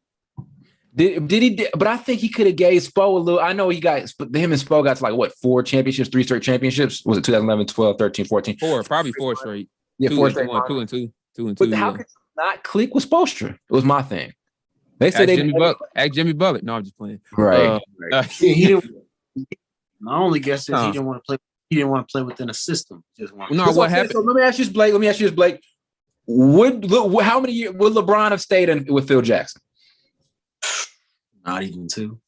Did he? But I think he could have gave Spo a little. I know he got him and Spo got to like what 4 championships, 3 straight championships. Was it 2011, 12, 13, 14? 4, probably 4 straight. Yeah, 4 straight. 2 and 2. But how could you not click with Spoelstra? It was my thing. They said ask Jimmy Butler. No, I'm just playing. Right. He didn't. My only guess is he didn't want to play. He didn't want to play within a system. What happened? So let me ask you this, Blake. How many years would LeBron have stayed with Phil Jackson? Not even 2.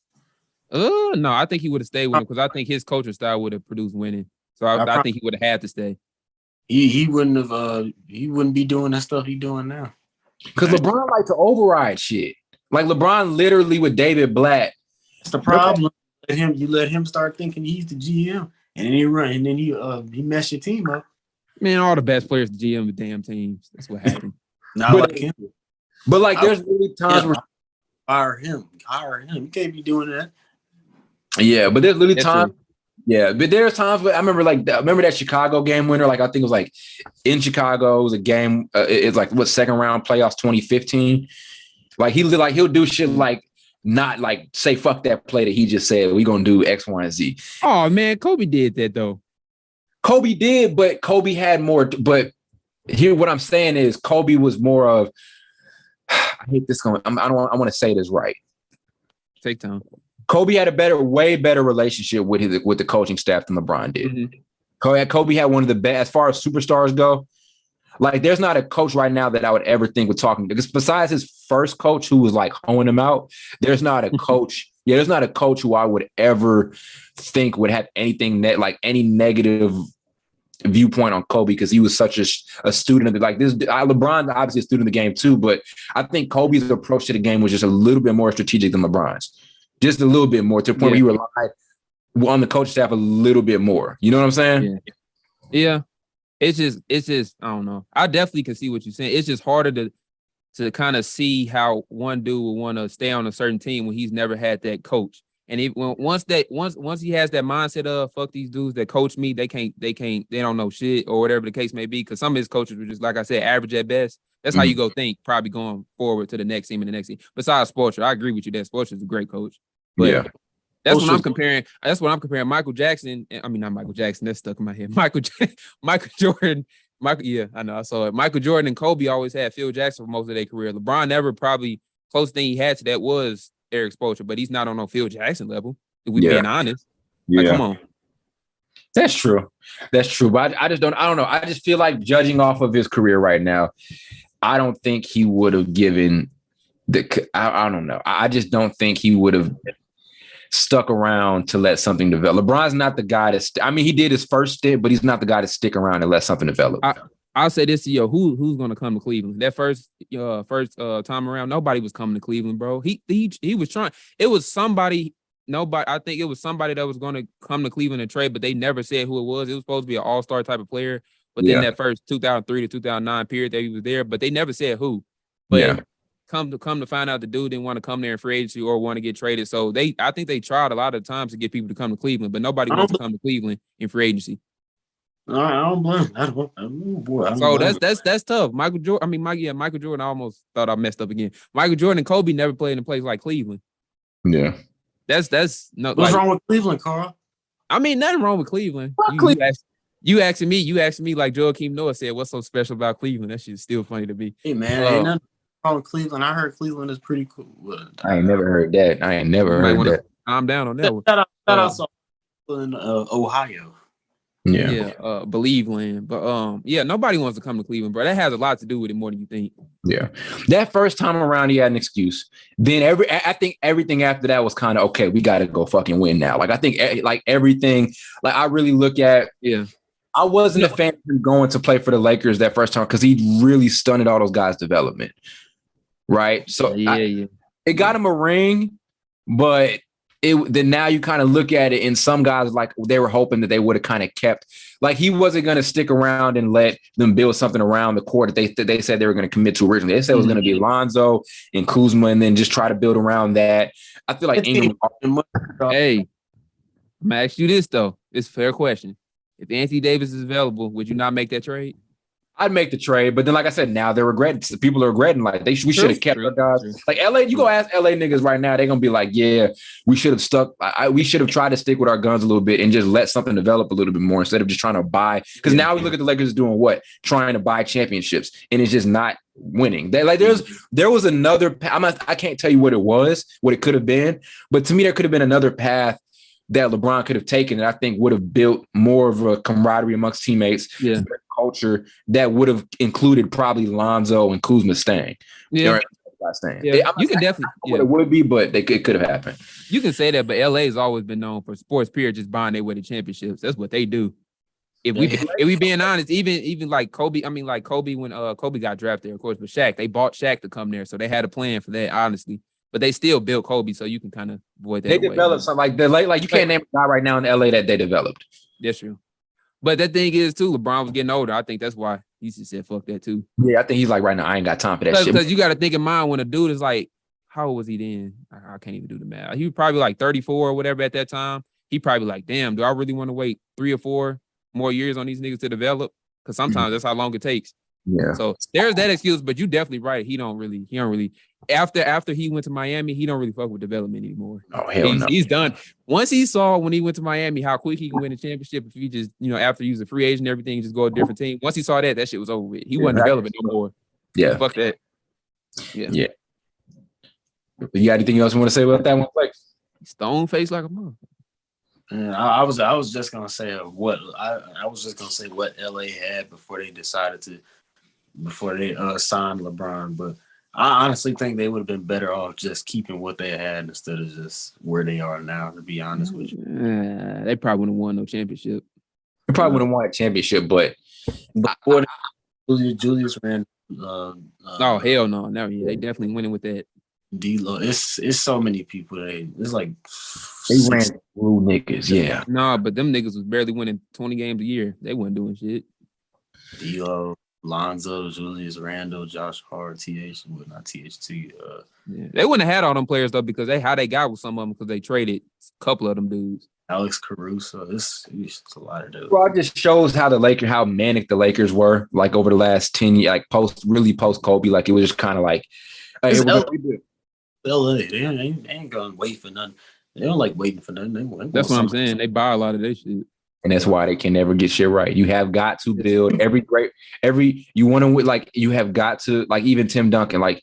No, I think he would have stayed with him because I think his coaching style would have produced winning. So I think he would have had to stay. He wouldn't have. He wouldn't be doing that stuff he's doing now. Because LeBron liked to override shit. Like LeBron literally with David Blatt. That's the problem. You let him start thinking he's the GM, and then he run, and then he mess your team up. Man, all the best players the GM the damn teams. That's what happened. But like, there's really times where hire him. You can't be doing that. Yeah, but there's literally times. Yeah, but there's times where I remember that Chicago game winner. Like I think it was like in Chicago. It was a game. It's like what second round playoffs 2015. Like he'll do shit like not like say fuck that play that he just said we gonna do X, Y, and Z. Oh man, Kobe did that though. Kobe did, but Kobe had more. But here, what I'm saying is Kobe was more of. I hate this. I want to say this right. Take time. Kobe had way better relationship with the coaching staff than LeBron did. Mm-hmm. Kobe had one of the best as far as superstars go. Like, there's not a coach right now that I would ever think would talk because besides his first coach who was like hoeing him out, there's not a coach. Yeah, there's not a coach who I would ever think would have anything like any negative viewpoint on Kobe because he was such a student of it. Like this, LeBron's obviously a student of the game too, but I think Kobe's approach to the game was just a little bit more strategic than LeBron's. Just a little bit more to the point where you rely on the coach staff a little bit more. You know what I'm saying? Yeah. It's just, I don't know. I definitely can see what you're saying. It's just harder to kind of see how one dude would want to stay on a certain team when he's never had that coach. And once he has that mindset of fuck these dudes that coach me, they don't know shit or whatever the case may be. Because some of his coaches were just, like I said, average at best. That's how you go think, probably going forward to the next team and the next team. Besides Spoelstra, I agree with you that Spoelstra is a great coach. But that's what I'm comparing. That's what I'm comparing. Michael Jackson. I mean, not Michael Jackson. That's stuck in my head. Michael Jordan. I know. I saw it. Michael Jordan and Kobe always had Phil Jackson for most of their career. LeBron never probably close thing he had to that was Eric Spoelstra, but he's not on no Phil Jackson level. If we being honest. Yeah. Like, come on. That's true. But I don't know. I just feel like judging off of his career right now, I don't think he would have given I don't know. I just don't think he would have stuck around to let something develop. LeBron's not the guy he did his first stint, but he's not the guy to stick around and let something develop. I'll say this to you, who's going to come to Cleveland? That first time around, nobody was coming to Cleveland, bro. He was trying. It was somebody. Nobody. I think it was somebody that was going to come to Cleveland and trade, but they never said who it was. It was supposed to be an all-star type of player. But then that first 2003 to 2009 period that he was there, but they never said who. But come to find out the dude didn't want to come there in free agency or want to get traded. So I think they tried a lot of times to get people to come to Cleveland, but nobody wants to come to Cleveland in free agency. I don't blame. That's tough. Michael Jordan. Michael Jordan. I almost thought I messed up again. Michael Jordan and Kobe never played in a place like Cleveland. Yeah. That's no. What's wrong with Cleveland, Carl? I mean, nothing wrong with Cleveland. You asking me like Joakim Noah said, what's so special about Cleveland? That shit's still funny to me. Hey man, ain't nothing wrong with Cleveland. I heard Cleveland is pretty cool. I ain't never heard that. Calm down on that one. Shout out in Ohio. Yeah. Believe land. But nobody wants to come to Cleveland, bro. That has a lot to do with it more than you think. Yeah. That first time around, he had an excuse. Then I think everything after that was kind of okay, we gotta go fucking win now. Like I think like everything, like I really look at I wasn't a fan of him going to play for the Lakers that first time because he really stunted all those guys' development. Right. So it got him a ring, but then now you kind of look at it, and some guys like they were hoping that they would have kind of kept, like he wasn't going to stick around and let them build something around the court that they said they were going to commit to originally. They said it was going to be Lonzo and Kuzma, and then just try to build around that. I feel like Ingram. Hey, I'm gonna ask you this though. It's a fair question. If Anthony Davis is available, would you not make that trade? I'd make the trade, but then, like I said, now they're regretting. People are regretting. Like we should have kept our guys. True. Like LA, you go ask LA niggas right now, they're gonna be like, yeah, we should have stuck. We should have tried to stick with our guns a little bit and just let something develop a little bit more instead of just trying to buy. Because now we look at the Lakers doing what? Trying to buy championships, and it's just not winning. There was another. I can't tell you what it was, what it could have been, but to me, there could have been another path that LeBron could have taken that I think would have built more of a camaraderie amongst teammates, culture that would have included probably Lonzo and Kuzma staying. Yeah. You can definitely what it would be, but it could have happened. You can say that, but LA has always been known for sports period just buying their way to championships. That's what they do. If we being honest, even like Kobe, like Kobe when Kobe got drafted, of course, but Shaq, they bought Shaq to come there, so they had a plan for that, honestly. But they still built Kobe, so you can kind of avoid that. They developed something like you can't name a guy right now in LA that they developed. That's true. But that thing is too, LeBron was getting older. I think that's why he just said fuck that too. Yeah, I think he's like right now, I ain't got time for that shit. Because you got to think in mind when a dude is like, how old was he then? I can't even do the math. He was probably like 34 or whatever at that time. He probably like, damn, do I really want to wait 3 or 4 more years on these niggas to develop? Because sometimes that's how long it takes. Yeah. So there's that excuse, but you definitely right. He don't really after he went to Miami, he don't really fuck with development anymore. Oh, hell no. He's done. Once he saw when he went to Miami how quick he can win a championship if he just, after he's a free agent and everything, just go a different team. Once he saw that shit was over with. He wasn't developing no more. Yeah. Fuck that. Yeah. You got anything else you want to say about that one? Like stone face like a mother. Yeah, I was just gonna say what LA had before they signed LeBron, but I honestly think they would have been better off just keeping what they had instead of just where they are now, to be honest with you. They probably wouldn't have won no championship. They probably wouldn't have won a championship, but before Julius Randle. Oh hell no, never. They definitely winning with that. D-Lo, it's so many people. It's like they ran through niggas, yeah. No, but them niggas was barely winning 20 games a year. They wasn't doing shit. D-Lo, Lonzo, Julius Randle, Josh Hart, not THT. They wouldn't have had all them players though because how they got with some of them because they traded a couple of them dudes. Alex Caruso, it's a lot of dudes. Well, it just shows how manic the Lakers were like over the last 10 years, like post Kobe. Like it was just kind of like, hey, LA, they ain't gonna wait for nothing. They don't like waiting for nothing. That's what I'm saying. They buy a lot of their shit. And that's why they can never get shit right. You have got to build you want to like you have got to like even Tim Duncan, like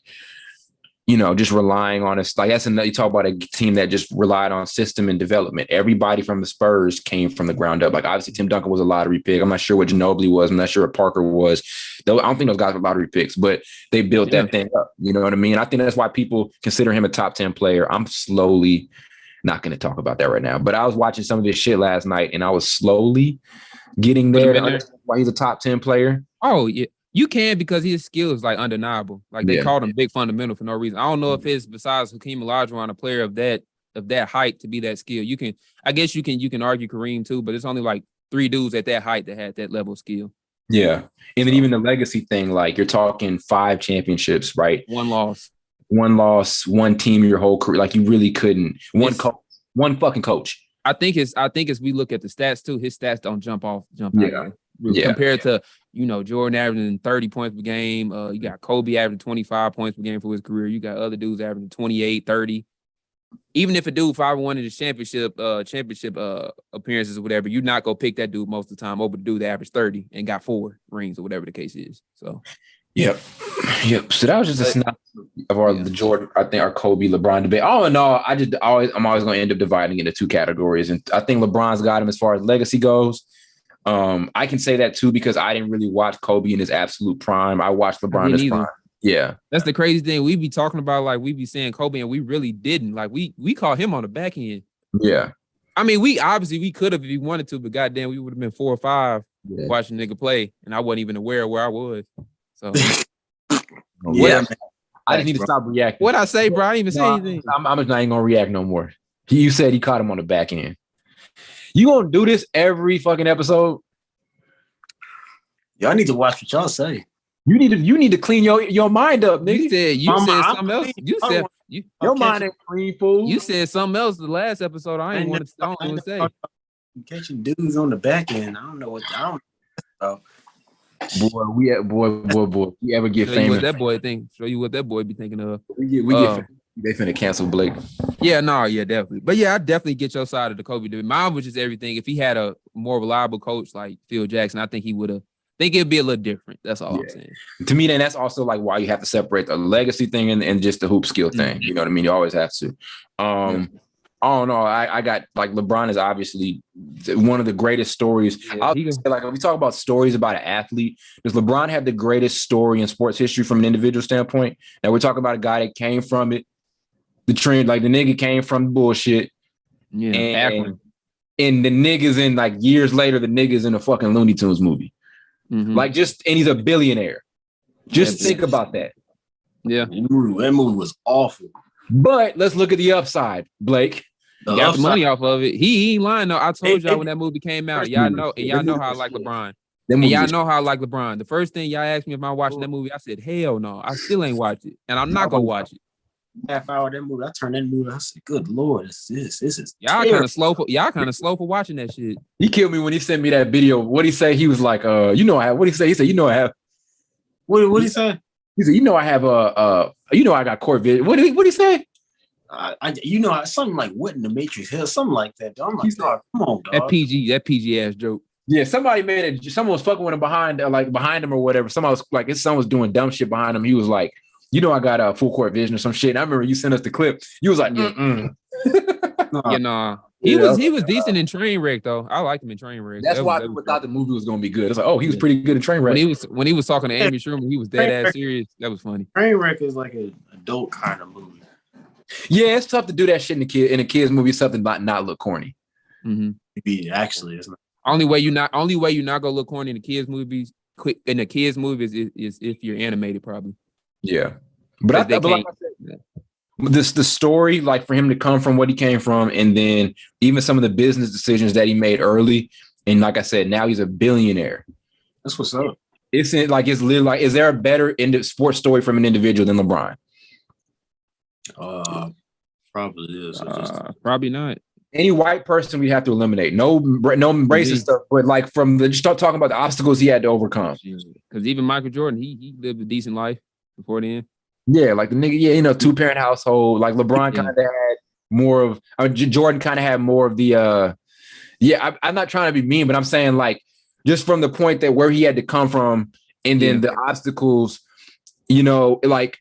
just relying on us. Like that's another, you talk about a team that just relied on system and development. Everybody from the Spurs came from the ground up. Like obviously Tim Duncan was a lottery pick. I'm not sure what Ginobili was. I'm not sure what Parker was. Though I don't think those guys were lottery picks, but they built that thing up. You know what I mean? I think that's why people consider him a top 10 player. I'm slowly not going to talk about that right now, but I was watching some of this shit last night and I was slowly getting there. Why he's a top 10 player. Oh yeah. You can because his skill is like undeniable. Like they called him big fundamental for no reason. I don't know if it's besides Hakeem Olajuwon, a player of that height to be that skill. I guess you can argue Kareem too, but it's only like 3 dudes at that height that had that level of skill. Yeah. And then even the legacy thing, like you're talking 5 championships, right? 1 loss, 1 team your whole career. Like you really couldn't. One fucking coach. I think as we look at the stats too, his stats don't jump out. Compared to, Jordan averaging 30 points per game. You got Kobe averaging 25 points per game for his career. You got other dudes averaging 28, 30. Even if a dude 5-1 in his championship appearances or whatever, you're not going to pick that dude most of the time over the dude that averaged 30 and got 4 rings or whatever the case is. So, Yep. So that was just a snap of the Jordan, I think, our Kobe LeBron debate. All in all, I'm always going to end up dividing into 2 categories. And I think LeBron's got him as far as legacy goes. I can say that too because I didn't really watch Kobe in his absolute prime. I watched LeBron in his prime. Yeah. That's the crazy thing. We be talking about like we be saying Kobe and we really didn't. Like we caught him on the back end. Yeah. I mean, we could have if we wanted to, but goddamn, we would have been 4 or 5 watching nigga play, and I wasn't even aware of where I was. So I just need to stop reacting. What'd I say, bro? I didn't even say anything. I'm just not even gonna react no more. You said he caught him on the back end. You gonna do this every fucking episode? Y'all need to watch what y'all say. You need to clean your mind up, nigga. You said something else. You said your mind ain't clean, fool. You said something else the last episode. I don't want to say. Catching dudes on the back end. I don't know. Boy. We ever get Show famous? you what that boy think. Show you what that boy be thinking of. We get they finna cancel Blake. Yeah, definitely. But yeah, I definitely get your side of the Kobe debate. Mine was just everything. If he had a more reliable coach like Phil Jackson, I think he would have. Think it'd be a little different. That's all I'm saying. To me, then that's also like why you have to separate the legacy thing and just the hoop skill thing. You know what I mean? You always have to. I don't know. I got like LeBron is obviously one of the greatest stories. Yeah, I'll say, like, if we talk about stories about an athlete, does LeBron have the greatest story in sports history from an individual standpoint? Now we're talking about a guy that came from it, the trend, like the nigga came from bullshit. Yeah, and the niggas in like years later, the niggas in a fucking Looney Tunes movie. Mm-hmm. Like and he's a billionaire. Just think about that. Yeah. That movie was awful. But let's look at the upside, Blake. He got the money off of it. He ain't lying though. I told y'all when that movie came out. Y'all know how I like LeBron. And y'all know how I like LeBron. The first thing y'all asked me if I'm watching that movie, I said, hell no. I still ain't watched it. And I'm not gonna watch it. Half hour that movie. I turned that movie. I said, good Lord, this is y'all kind of slow for watching that shit. He killed me when he sent me that video. What'd he say? He was like, what'd he say? He said, I have. What'd he say? He said, I have I got court vision. What'd he say? Something like what in the Matrix? Hell, something like that. I'm like, dog, come on, dog. That PG ass joke. Yeah, somebody made it. Someone was fucking with him behind him or whatever. Someone was doing dumb shit behind him. He was like, I got a full court vision or some shit. And I remember you sent us the clip. You was like, He was decent in Trainwreck though. I liked him in Trainwreck. That's why people thought the movie was gonna be good. It's like, he was pretty good in Trainwreck. When he was talking to Amy Schumer, he was dead ass serious. That was funny. Trainwreck is like an adult kind of movie. Yeah, it's tough to do that shit in a kid's movie. Something not look corny. Mm-hmm. Actually, it's not. Only way you not gonna look corny in the kids movies. In the kids movies is if you're animated, probably. Yeah, but the story, like for him to come from what he came from, and then even some of the business decisions that he made early, and like I said, now he's a billionaire. That's what's up. It's literally like, is there a better sports story from an individual than LeBron? Probably is. Probably not. Any white person we have to eliminate. No racist stuff, but like just start talking about the obstacles he had to overcome. Because even Michael Jordan, he lived a decent life before then. Yeah, like the nigga, 2-parent household. Like LeBron kind of had more of, Jordan kind of had more of the, I'm not trying to be mean, but I'm saying like, just from the point that where he had to come from and then the obstacles, like,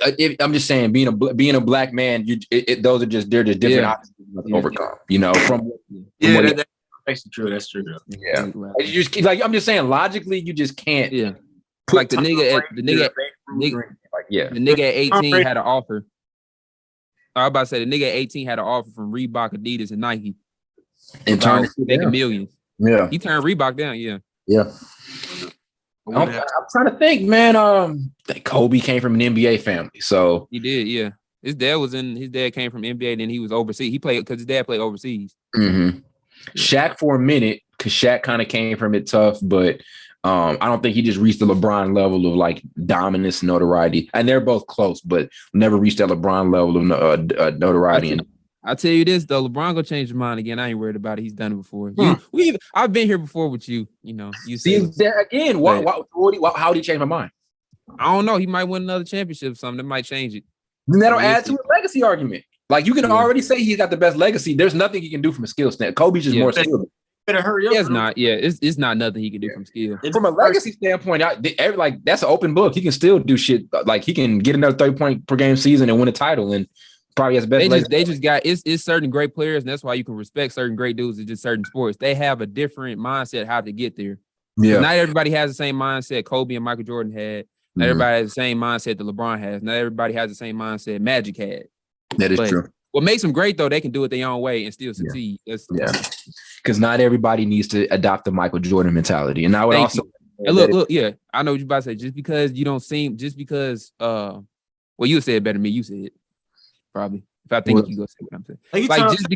I'm just saying being a black man, those are just different obstacles to overcome, from. That's true. That's true. Yeah. You just, like, I'm just saying logically, you just can't. Yeah. Like the nigga at 18 had an offer. I was about to say the nigga at 18 had an offer from Reebok, Adidas, and Nike. And turned making millions. Yeah. He turned Reebok down. Yeah. Yeah. I'm trying to think, man. That Kobe came from an NBA family, so he did. Yeah, his dad came from NBA, then he was overseas. He played because his dad played overseas. Mm-hmm. Shaq for a minute, because Shaq kind of came from it tough, but I don't think he just reached the LeBron level of like dominance, notoriety, and they're both close, but never reached that LeBron level of notoriety. I'll tell you this though, LeBron gonna change his mind again. I ain't worried about it. He's done it before. I've been here before with you. You see that again. How did he change my mind? I don't know. He might win another championship or something that might change it. Then that'll add to his legacy argument. Like you can already say he's got the best legacy. There's nothing he can do from a skill standpoint. Kobe's just more skilled. Better hurry up. It's not nothing he can do from skill. From a legacy standpoint, like that's an open book. He can still do shit. Like he can get another 30-point per game season and win a title and probably has best. They just got it's certain great players, and that's why you can respect certain great dudes in just certain sports. They have a different mindset how to get there. Yeah, not everybody has the same mindset Kobe and Michael Jordan had. Not everybody has the same mindset that LeBron has. Not everybody has the same mindset Magic had. That is true. What makes them great though, they can do it their own way and still succeed. Because not everybody needs to adopt the Michael Jordan mentality. And I would and look, I know what you're about to say. Just because you don't seem, well, you said it better than me. You said it. Probably. If I think you go see what I'm saying. Like just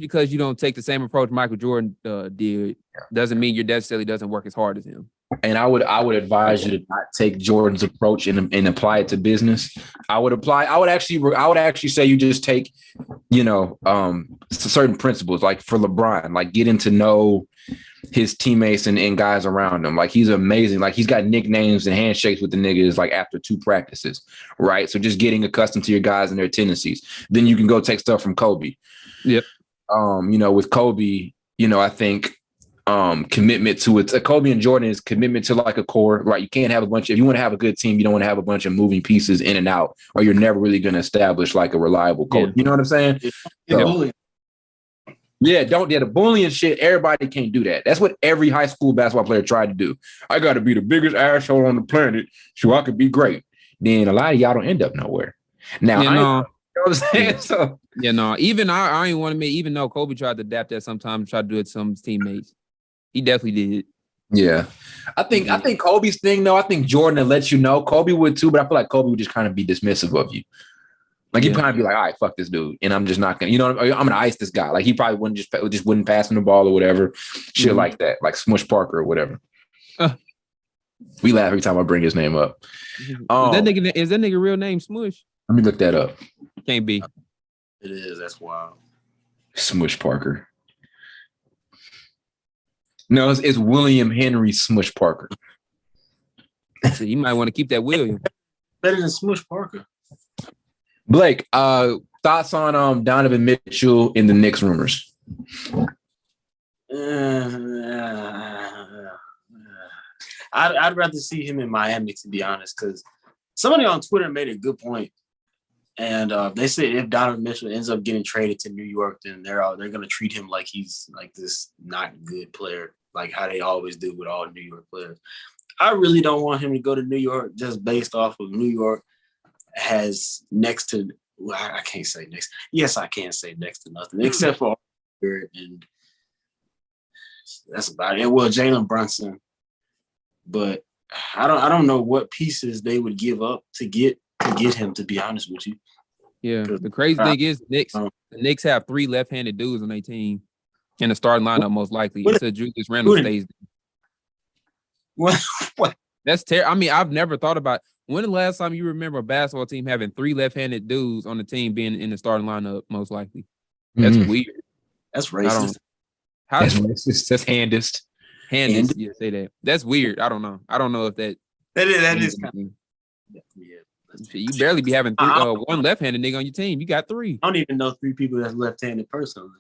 because you don't take the same approach Michael Jordan did doesn't mean you necessarily doesn't work as hard as him. And I would advise you to not take Jordan's approach and apply it to business. I would actually say you just take, certain principles, like for LeBron, like getting to know his teammates and guys around him. Like he's amazing. Like he's got nicknames and handshakes with the niggas like after 2 practices, right? So just getting accustomed to your guys and their tendencies. Then you can go take stuff from Kobe. Yep. With Kobe, I think commitment to it. Kobe and Jordan is commitment to like a core, right? You can't have if you want to have a good team, you don't want to have a bunch of moving pieces in and out, or you're never really going to establish like a reliable coach. Yeah. You know what I'm saying? The bullying shit, everybody can't do that. That's what every high school basketball player tried to do. I got to be the biggest asshole on the planet so I could be great. Then a lot of y'all don't end up nowhere. Now, you know what I'm saying? So, even I ain't want to admit, even though Kobe tried to adapt that sometimes, tried to do it to some of his teammates. He definitely did. Yeah. I think Kobe's thing, though, I think Jordan would let you know. Kobe would too, but I feel like Kobe would just kind of be dismissive of you. Like he'd kind of be like, all right, fuck this dude. And I'm just not going to, I'm going to ice this guy. Like he probably wouldn't pass him the ball or whatever. Shit like that. Like Smush Parker or whatever. We laugh every time I bring his name up. Is that nigga real name Smush? Let me look that up. Can't be. It is. That's wild. Smush Parker. No, it's William Henry Smush Parker. So you might want to keep that William. Better than Smush Parker. Blake, thoughts on Donovan Mitchell in the Knicks rumors? I'd rather see him in Miami, to be honest, because somebody on Twitter made a good point, and they said if Donovan Mitchell ends up getting traded to New York, then they're going to treat him like he's like this not good player, like how they always do with all New York players. I really don't want him to go to New York just based off of New York has next to, well, I can't say next. Yes, I can say next to nothing except for and that's about it. Well, Jalen Brunson, but I don't know what pieces they would give up to get him. To be honest with you, yeah. The crazy thing is, the Knicks have 3 left-handed dudes on their team in the starting lineup, most likely. Until Julius Randle stays. What? That's terrible. I mean, I've never thought about. When the last time you remember a basketball team having 3 left-handed dudes on the team being in the starting lineup, most likely? That's weird. That's racist. That's racist. That's handist. Handist. Yeah, say that. That's weird. I don't know. I don't know if that is kind of, yeah. You barely be having 1 left-handed nigga on your team. You got 3. I don't even know 3 people that's left-handed personally.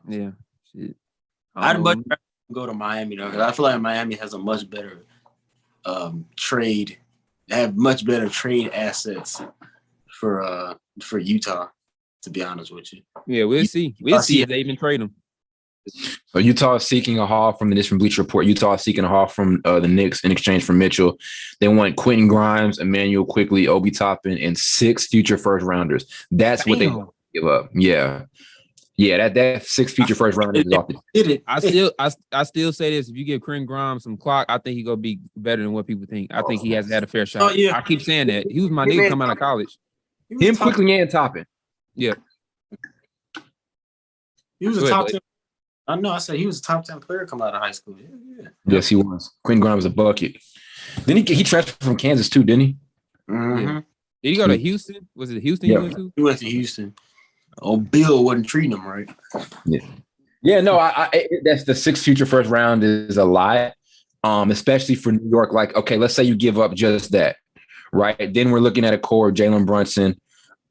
Yeah. Shit. I'd much rather go to Miami though, because I feel like Miami has a much better trade. They have much better trade assets for Utah, to be honest with you. Yeah, we'll see. We'll see if they even trade them. So Utah is seeking a haul from Bleacher Report. Utah is seeking a haul from the Knicks in exchange for Mitchell. They want Quentin Grimes, Emmanuel Quickley, Obi Toppin, and 6 future first rounders. That's what they want to give up. Yeah. Yeah, that 6 future first rounders is off the. I still say this: if you give Quentin Grimes some clock, I think he's gonna be better than what people think. I think he has had a fair shot. Oh, yeah. I keep saying that. He was my nigga coming out of college. Him, Quickley, and Toppin. Yeah. He was a top 10. I know. I said he was a top 10 player coming out of high school. Yeah. Yes, he was. Quentin Grimes was a bucket. Then he transferred from Kansas too, didn't he? Mm-hmm. Yeah. Did he go to Houston? Was it Houston he went to? He went to Houston. Oh, Bill wasn't treating him right. Yeah. Yeah, no, that's the 6 future first round is a lot, especially for New York. Like, okay, let's say you give up just that, right? Then we're looking at a core of Jalen Brunson,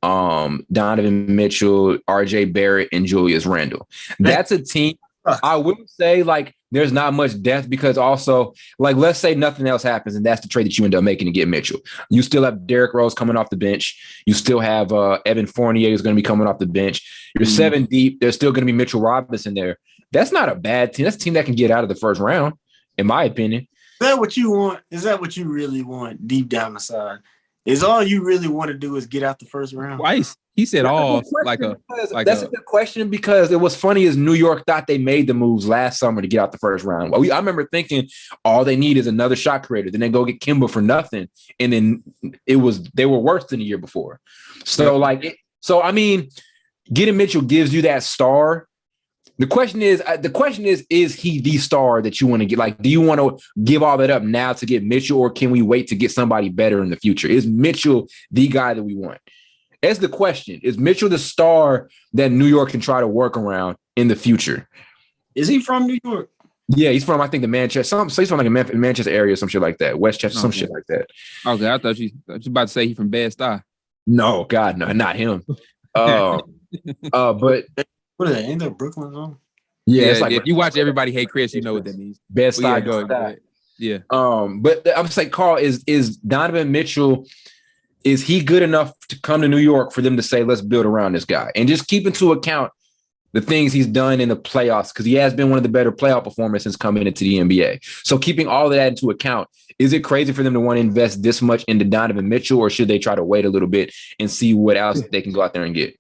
Donovan Mitchell, RJ Barrett, and Julius Randle. That's a team. I will say, like, there's not much depth because also, like, let's say nothing else happens and that's the trade that you end up making to get Mitchell. You still have Derrick Rose coming off the bench. You still have Evan Fournier who's going to be coming off the bench. You're 7 deep. There's still going to be Mitchell Robinson there. That's not a bad team. That's a team that can get out of the first round, in my opinion. Is that what you want? Is that what you really want deep down the side? Is all you really want to do is get out the first round? Twice. He said all that's a good question because it was funny as New York thought they made the moves last summer to get out the first round. I remember thinking all they need is another shot creator. Then they go get Kimba for nothing. And then they were worse than the year before. So I mean, getting Mitchell gives you that star. The question is he the star that you want to get? Like, do you want to give all that up now to get Mitchell, or can we wait to get somebody better in the future? Is Mitchell the guy that we want? That's the question. Is Mitchell the star that New York can try to work around in the future? Is he from New York? Yeah, he's from, I think, the Manchester. So he's from like a Manchester area, some shit like that. Westchester, some shit like that. Okay, I thought you about to say he's from Bed-Stuy. No, God, no, not him. But what is that? Ain't that Brooklyn zone? Yeah, it's like if you watch Everybody Hate Chris, you know what that means. Bed-Stuy. Go ahead. Yeah. But I'm saying, Carl, is Donovan Mitchell, is he good enough to come to New York for them to say, let's build around this guy? And just keep into account the things he's done in the playoffs, because he has been one of the better playoff performers since coming into the NBA. So keeping all of that into account, is it crazy for them to want to invest this much into Donovan Mitchell, or should they try to wait a little bit and see what else they can go out there and get?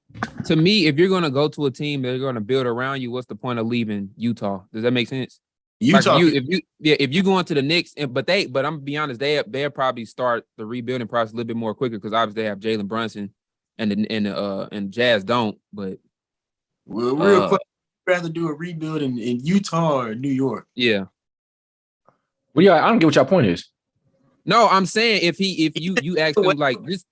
To me, if you're going to go to a team that are going to build around you, what's the point of leaving Utah? Does that make sense? Utah, like if you go into the Knicks, but I'm gonna be honest, they'll probably start the rebuilding process a little bit more quicker because obviously they have Jalen Brunson and Jazz don't. But real quick, I'd rather do a rebuild in Utah or New York. Yeah. Well, yeah, I don't get what y'all point is. No, I'm saying if you ask him like this.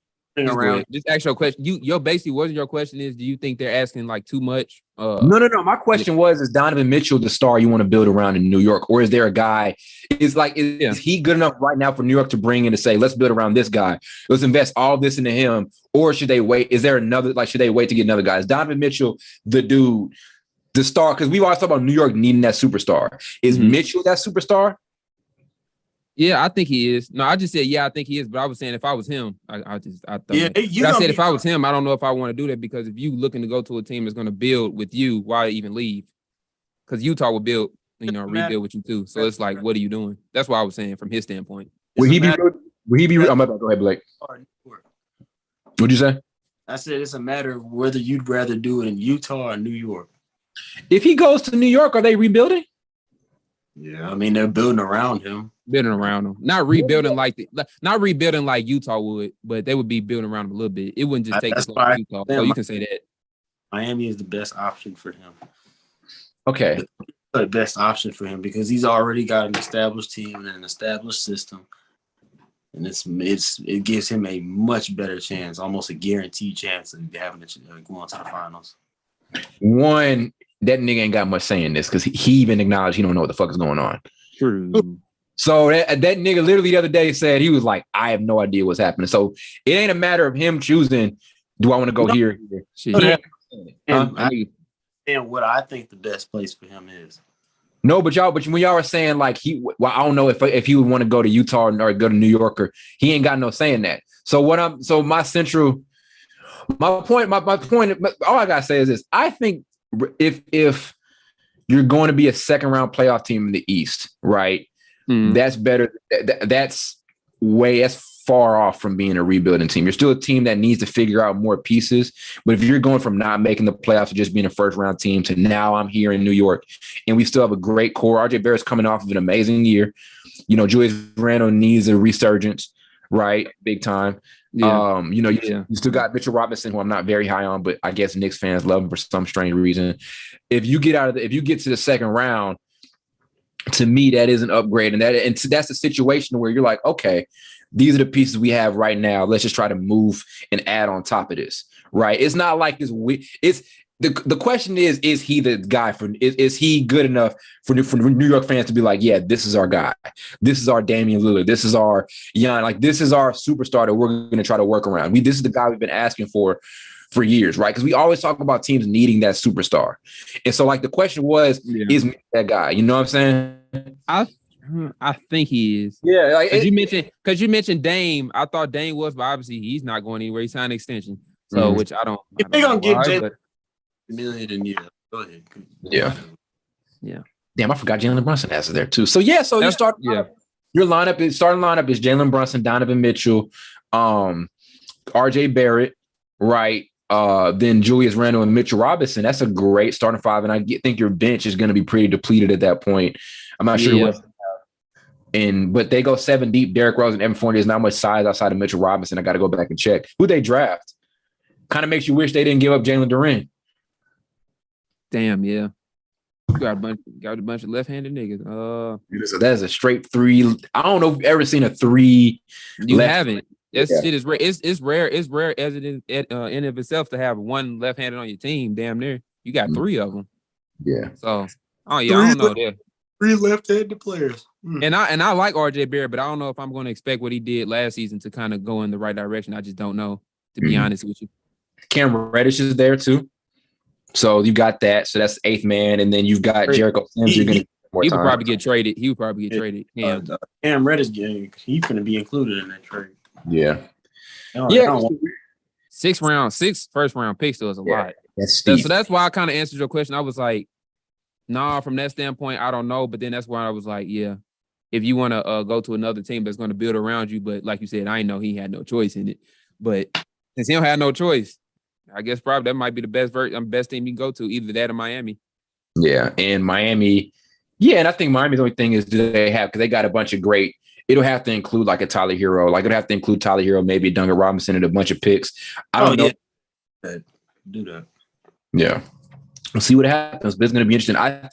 Just ask your question. Your basically wasn't your question is, do you think they're asking like too much? No. My question was, is Donovan Mitchell the star you want to build around in New York, or is there a guy? Is he good enough right now for New York to bring in to say, let's build around this guy, let's invest all this into him, or should they wait? Is there another should they wait to get another guy? Is Donovan Mitchell the dude, the star? Because we always talk about New York needing that superstar. Is Mitchell that superstar? Yeah, I think he is. No, I just said, yeah, I think he is. But I was saying if I was him, I thought. Yeah, I said if I was him, I don't know if I want to do that, because if you looking to go to a team that's going to build with you, why even leave? Because Utah will build, rebuild with you too. So it's like, what are you doing? That's what I was saying from his standpoint. Will he be? I'm about to go ahead, Blake. What'd you say? I said it's a matter of whether you'd rather do it in Utah or New York. If he goes to New York, are they rebuilding? Yeah, I mean they're building around him. Building around him, not rebuilding like Utah would, but they would be building around him a little bit. It wouldn't just take us like Utah. So you can say that Miami is the best option for him. Okay, the best option for him because he's already got an established team and an established system, and it gives him a much better chance, almost a guaranteed chance of having to go on to the finals. One, that nigga ain't got much saying this because he even acknowledged he don't know what the fuck is going on. True. So that nigga literally the other day said he was like, I have no idea what's happening. So it ain't a matter of him choosing, do I want to go here? And what I think the best place for him is. No, but when y'all were saying like I don't know if he would want to go to Utah or go to New York, or he ain't got no saying that. So my point, all I gotta say is this. I think if you're going to be a second round playoff team in the East, right? That's better. That's far off from being a rebuilding team. You're still a team that needs to figure out more pieces. But if you're going from not making the playoffs to just being a first round team to now I'm here in New York and we still have a great core. RJ Barrett's coming off of an amazing year. Julius Randle needs a resurgence, right? Big time. Yeah. You still got Mitchell Robinson, who I'm not very high on, but I guess Knicks fans love him for some strange reason. If you get to the second round, to me, that is an upgrade. And that's a situation where you're like, okay, these are the pieces we have right now. Let's just try to move and add on top of this, right? It's not like this. The question is he the guy is he good enough for New York fans to be like, yeah, this is our guy. This is our Damian Lillard. This is our Jan. Like, this is our superstar that we're going to try to work around. This is the guy we've been asking for years, right? Because we always talk about teams needing that superstar. And so, like, the question was, is Mitch that guy? You know what I'm saying? I think he is. Yeah. Like, because you mentioned Dame. I thought Dame was, but obviously he's not going anywhere. He signed an extension. So, which I don't. If they're going to give Jalen $1 million a year, go ahead. Yeah. Damn, I forgot Jalen Brunson has it there too. So, you start. Yeah. Your starting lineup is Jalen Brunson, Donovan Mitchell, RJ Barrett, right? Then Julius Randle and Mitchell Robinson. That's a great starting five, and think your bench is going to be pretty depleted at that point. I'm not sure what. But they go 7 deep. Derrick Rose and Evan Fournier. There's not much size outside of Mitchell Robinson. I got to go back and check who they draft. Kind of makes you wish they didn't give up Jalen Duren. Damn, yeah. Got a bunch of left-handed niggas. So that's a straight 3. I don't know if you've ever seen a 3. You haven't. That shit is rare. It's rare. It's rare as it is in of itself to have one left-handed on your team. Damn near. You got 3 of them. Yeah. So, I don't know. There. 3 left-handed players. And I like RJ Barrett, but I don't know if I'm going to expect what he did last season to kind of go in the right direction. I just don't know, to be honest with you. Cam Reddish is there too. So you got that. So that's 8th man. And then you've got Jericho Sims. You're going to more he time. would probably get traded. He would probably get traded. Cam Reddish, he's going to be included in that trade. Yeah. Yeah. 6 first-round picks still is a lot. That's steep. So that's why I kind of answered your question. I was like, nah, from that standpoint, I don't know. But then that's why I was like, yeah, if you want to go to another team that's going to build around you. But like you said, I know he had no choice in it. But since he don't have no choice, I guess probably that might be the best team you can go to, either that or Miami. Yeah, and Miami. Yeah, and I think Miami's only thing is do they have, because they got a bunch of great. It'll have to include like a Tyler Hero. Like it'll have to include Tyler Hero, maybe a Duncan Robinson, and a bunch of picks. I don't know. Yeah. Do that. Yeah. We'll see what happens, but it's going to be interesting. I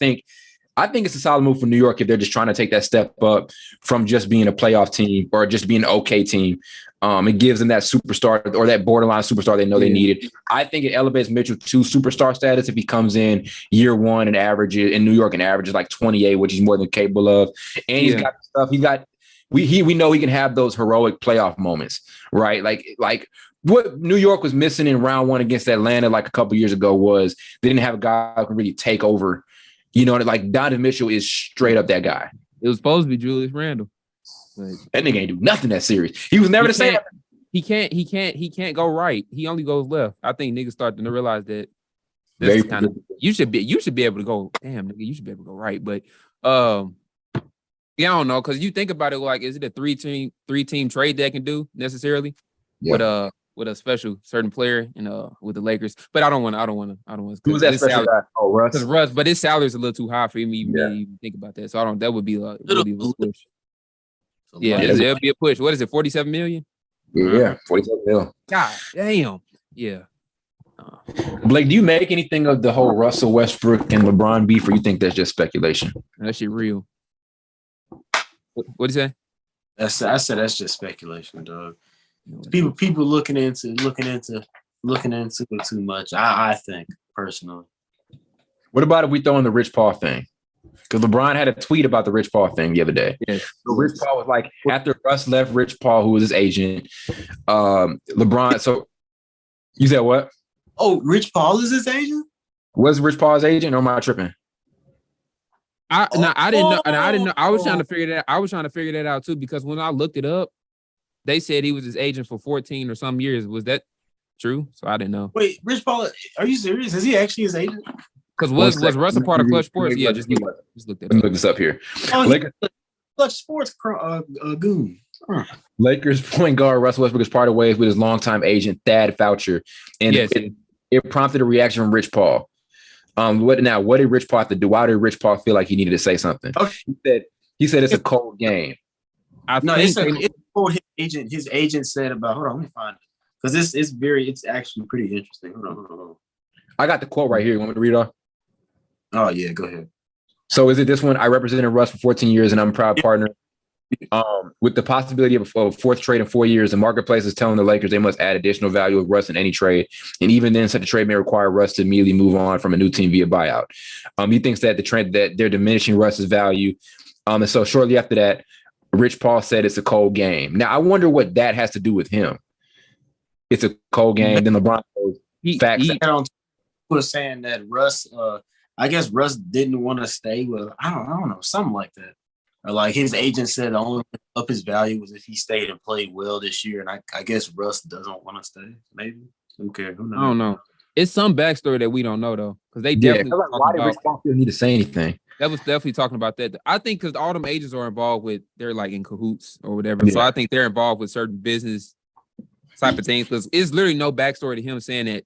think it's a solid move for New York if they're just trying to take that step up from just being a playoff team or just being an okay team. It gives them that superstar or that borderline superstar they know they needed. I think it elevates Mitchell to superstar status if he comes in year 1 and averages in New York and averages like 28, which he's more than capable of. And he's got stuff. We know he can have those heroic playoff moments, right? Like what New York was missing in round 1 against Atlanta like a couple years ago was they didn't have a guy who could really take over. You know, like Donovan Mitchell is straight up that guy. It was supposed to be Julius Randle. That nigga ain't do nothing that series. He was never the same. He can't go right. He only goes left. I think niggas starting to realize that you should be able to go, damn nigga, you should be able to go right. But yeah, I don't know, because you think about it, like, is it a three team trade that can do necessarily with a special certain player with the Lakers? But I don't want to. Who's that special guy? Oh, Russ. Because Russ, but his salary is a little too high for me to even think about that. So that would be a push. Yeah, it'll be a push. What is it? 47 million? Yeah, 47 million. God damn. Yeah. Blake, do you make anything of the whole Russell Westbrook and LeBron beef, or you think that's just speculation? That shit real. What'd you say? I said that's just speculation, dog. People looking into it too much. I think personally. What about if we throw in the Rich Paul thing? Because LeBron had a tweet about the Rich Paul thing the other day. Yes. So Rich Paul was like, after Russ left Rich Paul, who was his agent, LeBron. So you said what? Oh, Rich Paul is his agent? Was Rich Paul's agent, or am I tripping? I didn't know. I was trying to figure that. I was trying to figure that out too, because when I looked it up, they said he was his agent for 14 or some years. Was that true? So I didn't know. Wait, Rich Paul, are you serious? Is he actually his agent? Because was Russ a part of Clutch Sports? Yeah, just look that. Let me look this up here. Clutch Sports goon. Lakers point guard Russell Westbrook is parted ways with his longtime agent Thad Foucher, and it prompted a reaction from Rich Paul. What did Rich Paul have to do? Why did Rich Paul feel like he needed to say something? Okay. He said it's a cold game. His agent said about. Hold on, let me find it, because it's actually pretty interesting. Hold on. I got the quote right here. You want me to read it off? Oh yeah, go ahead. So is it this one? I represented Russ for 14 years, and I'm a proud partner. With the possibility of a fourth trade in 4 years, the marketplace is telling the Lakers they must add additional value of Russ in any trade. And even then, such a trade may require Russ to immediately move on from a new team via buyout. He thinks that that they're diminishing Russ's value. And so shortly after that, Rich Paul said it's a cold game. Now, I wonder what that has to do with him. It's a cold game. Then LeBron goes, facts. Was saying that Russ, I guess Russ didn't want to stay with, I don't know, something like that. Or like his agent said the only way to up his value was if he stayed and played well this year. And I guess Russ doesn't want to stay. Maybe. Okay. Who knows? I don't know. It's some backstory that we don't know though. Because they definitely why did Rich Paul need to say anything? That was definitely talking about that. I think because all them agents are involved with, they're like in cahoots or whatever. Yeah. So I think they're involved with certain business type of thing. Because it's literally no backstory to him saying that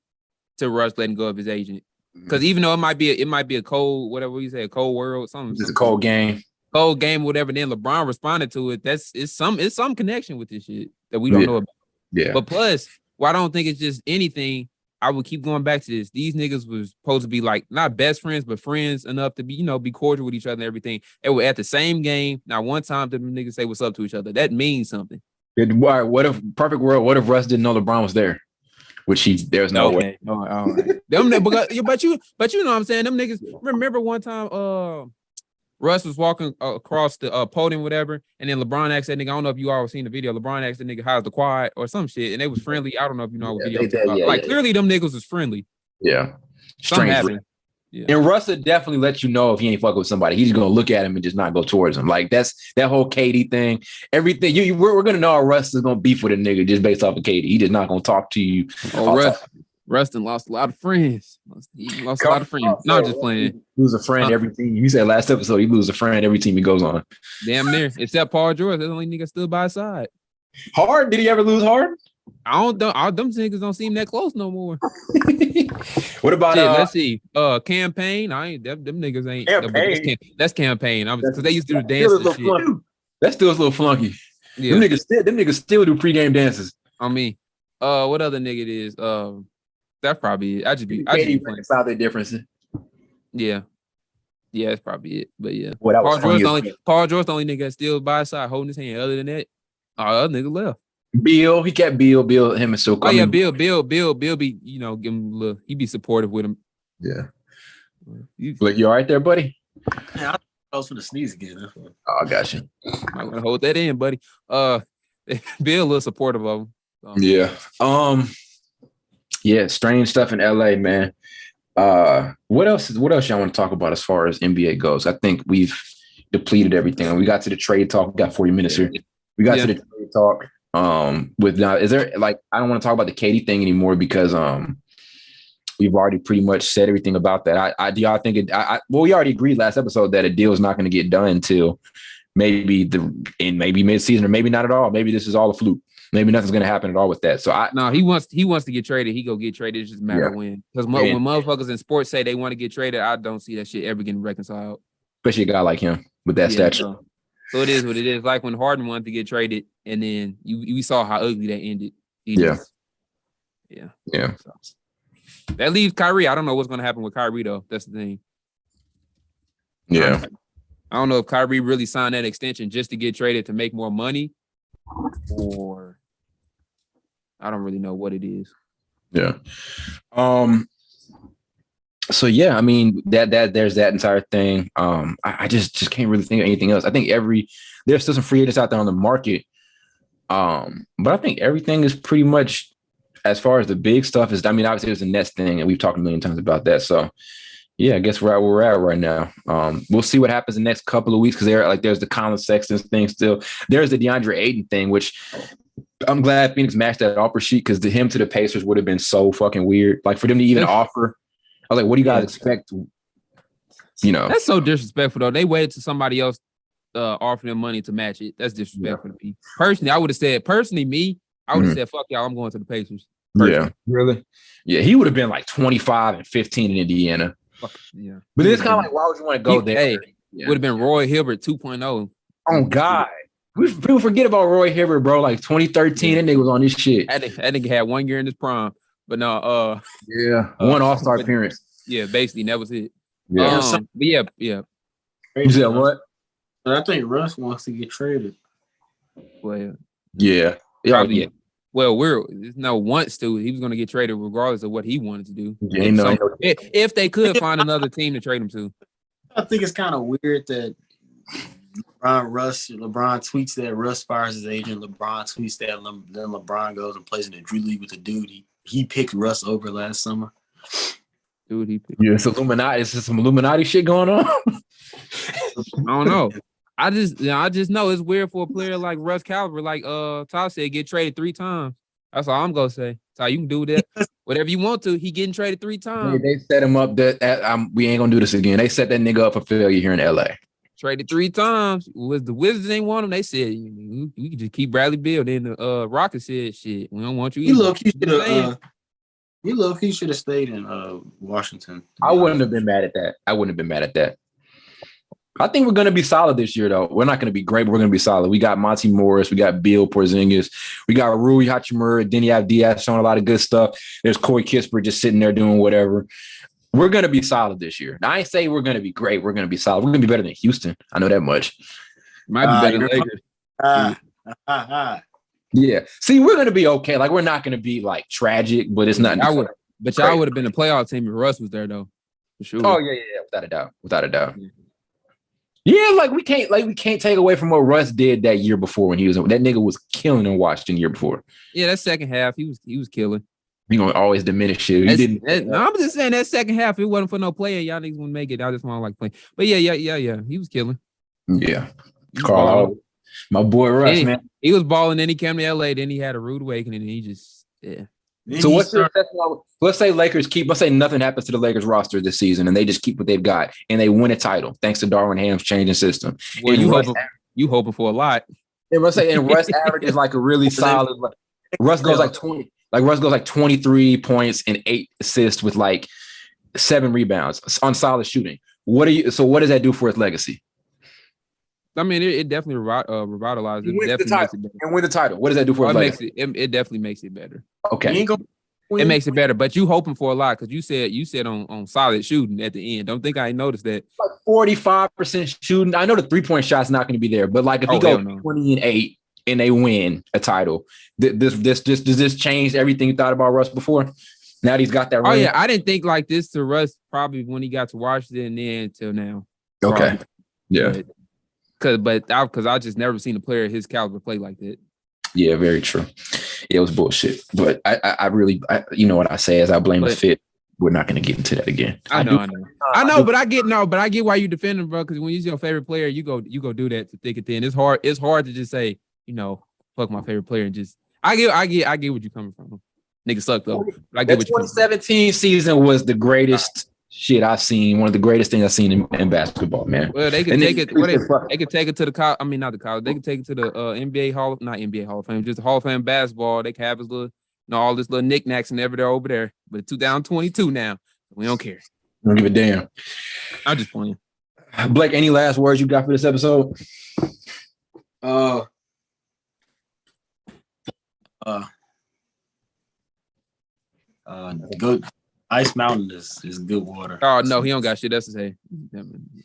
to Russ letting go of his agent. Because even though it might be a cold, whatever you say, a cold world, something. It's a cold game. Cold game, whatever. Then LeBron responded to it. It's some connection with this shit that we don't know about. Yeah. But plus, I don't think it's just anything. I would keep going back to this. These niggas was supposed to be like not best friends, but friends enough to be, be cordial with each other and everything. They were at the same game. Now, one time did them niggas say what's up to each other. That means something. What if perfect world? What if Russ didn't know LeBron was there? Which there's no way. All right. but you know what I'm saying? Them niggas. Remember one time, Russ was walking across the podium, whatever, and then LeBron asked that nigga. I don't know if you all seen the video. LeBron asked that nigga, "How's the quad?" or some shit, and they was friendly. I don't know if you know what video. Clearly, them niggas was friendly. Yeah, strange. Yeah. And Russ would definitely let you know if he ain't fucking with somebody. He's gonna look at him and just not go towards him. Like that's that whole KD thing. Everything we're gonna know Russ is gonna beef with a nigga just based off of KD. He just not gonna talk to you. Rustin lost a lot of friends. He lost a lot of friends. Not just playing. Lose a friend every team. You said last episode he lose a friend every team he goes on. Damn near. Except Paul George. That's the only nigga still by his side. Hard? Did he ever lose Hard? I don't know. Them niggas don't seem that close no more. What about let's see. Campaign. I ain't them niggas ain't Campaign. That's Campaign. Because they used to do the dances and shit. That still a little flunky. Yeah. Them niggas still do pregame dances. I mean, what other nigga it is? That's probably it. I just be playing out their differences. Yeah. Yeah, that's probably it. But yeah. Well, Paul George the only nigga that's still by his side holding his hand. Other than that, all other nigga left. Bill, he kept Bill, him and so. Oh yeah, Bill be, give him a little, he be supportive with him. Yeah. Look, you all right there, buddy? Yeah, I was gonna sneeze again. Oh, I got you. Might want to hold that in, buddy. Bill a little supportive of him. Yeah. Yeah, strange stuff in LA, man. What else y'all want to talk about as far as NBA goes? I think we've depleted everything. We got to the trade talk. We got 40 minutes here. We got to the trade talk. With now, is there I don't want to talk about the Katie thing anymore because we've already pretty much said everything about that. Do y'all think we already agreed last episode that a deal is not going to get done until maybe mid-season or maybe not at all. Maybe this is all a fluke. Maybe nothing's going to happen at all with that. So he wants to get traded. He go get traded. It's just a matter of when. Because when motherfuckers in sports say they want to get traded, I don't see that shit ever getting reconciled. Especially a guy like him with that stature. So it is what it is. Like when Harden wanted to get traded, and then we saw how ugly that ended. Yeah. So, that leaves Kyrie. I don't know what's going to happen with Kyrie though. That's the thing. Yeah. I don't know if Kyrie really signed that extension just to get traded to make more money, or I don't really know what it is. Yeah. So yeah, I mean that there's that entire thing. I just can't really think of anything else. I think there's still some free agents out there on the market. But I think everything is pretty much as far as the big stuff is. I mean, obviously there's a Nets thing, and we've talked a million times about that. So yeah, I guess we're at where we're at right now. We'll see what happens the next couple of weeks because there's the Colin Sexton thing still. There's the DeAndre Ayton thing, which I'm glad Phoenix matched that offer sheet because him to the Pacers would have been so fucking weird. Like for them to even offer, I was like, what do you guys expect? That's so disrespectful though. They waited till somebody else offer them money to match it. That's disrespectful to me. Personally, I would have said, I would have said, fuck y'all, I'm going to the Pacers. Personally. Yeah. Really? Yeah, he would have been like 25 and 15 in Indiana. Yeah. But it's kind of like, why would you want to go there? Hey, would have been Roy Hibbert 2.0. Oh, God. People forget about Roy Hibbert, bro. Like 2013, that nigga was on this shit. That nigga had 1 year in his prime. But no, one All-Star appearance. Yeah, basically, that was it. Yeah. But yeah. You said what? But I think Russ wants to get traded. Well, yeah. Probably, yeah. Well, wants to. He was going to get traded regardless of what he wanted to do. Yeah, if they could find another team to trade him to. I think it's kind of weird that LeBron tweets that Russ fires his agent. LeBron tweets that, then LeBron goes and plays in the Drew League with the dude he picked Russ over last summer. Dude, he picked. Yeah, it's Illuminati. Is there some Illuminati shit going on? I don't know. I just know it's weird for a player like Russ Caliber, like Todd said, get traded 3 times. That's all I'm gonna say. So you can do that whatever you want to. He getting traded 3 times. They set him up that we ain't gonna do this again. They set that nigga up for failure here in LA. Traded 3 times. Was the Wizards ain't want him? They said we could just keep Bradley Beal. Then the Rockets said, "Shit, we don't want you." He should have stayed in Washington. I wouldn't have been mad at that. I think we're going to be solid this year, though. We're not going to be great, but we're going to be solid. We got Monty Morris. We got Bill Porzingis. We got Rui Hachimura. Then you have Diaz showing a lot of good stuff. There's Corey Kispert just sitting there doing whatever. We're going to be solid this year. Now, I ain't say we're going to be great. We're going to be solid. We're going to be better than Houston. I know that much. Might be better than Lakers. Yeah. See, we're going to be okay. Like, we're not going to be, like, tragic, but it's not. Y'all would have been a playoff team if Russ was there, though. For sure. Oh, yeah. Without a doubt. Yeah, like we can't take away from what Russ did that year before when he was that nigga was killing in Washington the year before. Yeah, that second half he was killing. He gonna always diminish it. I'm just saying that second half it wasn't for no player. Y'all niggas wouldn't make it. I just want to like play. But yeah. He was killing. Yeah, Carl, my boy Russ, man. He was balling. Then he came to LA. Then he had a rude awakening. And he just So what's your assessment? Let's say let's say nothing happens to the Lakers roster this season and they just keep what they've got and they win a title thanks to Darvin Ham's changing system. Well, you hoping for a lot. And let's say Russ averages like a really solid. Russ goes like 20. Like Russ goes like 23 points and 8 assists with like 7 rebounds on solid shooting. What does that do for his legacy? I mean, it definitely revitalizes it. And win the title. What does that do for his legacy? It definitely makes it better. Okay. It makes it better, but you hoping for a lot because you said on solid shooting at the end. Don't think I ain't noticed that. Like 45% shooting. I know the 3-point shot's not going to be there, but like if he goes 20-8 and they win a title, does this change everything you thought about Russ before? Now that he's got that ring? Oh yeah, I didn't think like this to Russ probably when he got to Washington and then till now. Okay. Probably. Yeah. Because I just never seen a player of his caliber play like that. Yeah, very true. It was bullshit. But I really, you know what I say is I blame the fit. We're not going to get into that again. I know, but I get why you defend him, bro. Because when he's your favorite player, you go do that to thick and thin. It's hard to just say, fuck my favorite player and just. I get where you're coming from. Nigga suck though. I get the 2017 season was the greatest shit I've seen. One of the greatest things I've seen in basketball, man. Well, they could take it. They could take it to the college. I mean, not the college. They could take it to the NBA not NBA Hall of Fame, just the Hall of Fame basketball. They could have his little, all this little knickknacks and everything over there. But 2022 now, we don't care. Don't give a damn. I'm just playing. Blake, any last words you got for this episode? Good. Ice Mountain is good water. Oh no, he don't got shit else to say.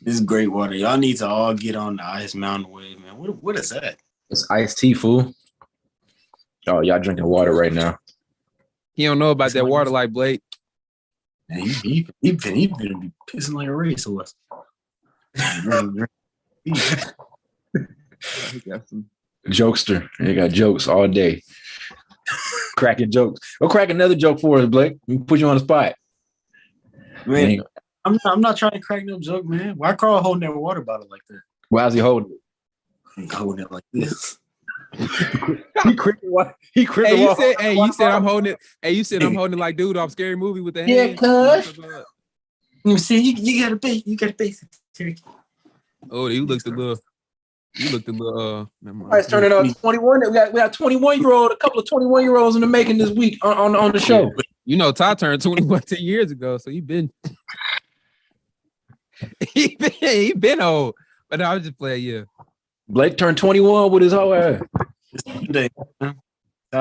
It's great water. Y'all need to all get on the Ice Mountain wave, man. What is that? It's iced tea, fool. Oh, y'all drinking water right now. He don't know about that water like Blake. Man, he been pissing like a racehorse. Jokester. They got jokes all day. Cracking jokes. Go crack another joke for us, Blake. We put you on the spot. Man, I'm not trying to crack no joke, man. Why Carl holding that water bottle like that? Why is he holding it? He's holding it like this. He cricked what? He cricked. You said I'm holding it. Hey, you said I'm holding it like dude off Scary Movie with the hand. Yeah, cuz. You see, you gotta base it. Oh, you looked a little. All right, it's turning up 21. We got 21-year-old, a couple of 21-year-olds in the making this week on the show. Ty turned 21 10 years ago, so he been old. But I was just playing, yeah. Blake turned 21 with his whole ass.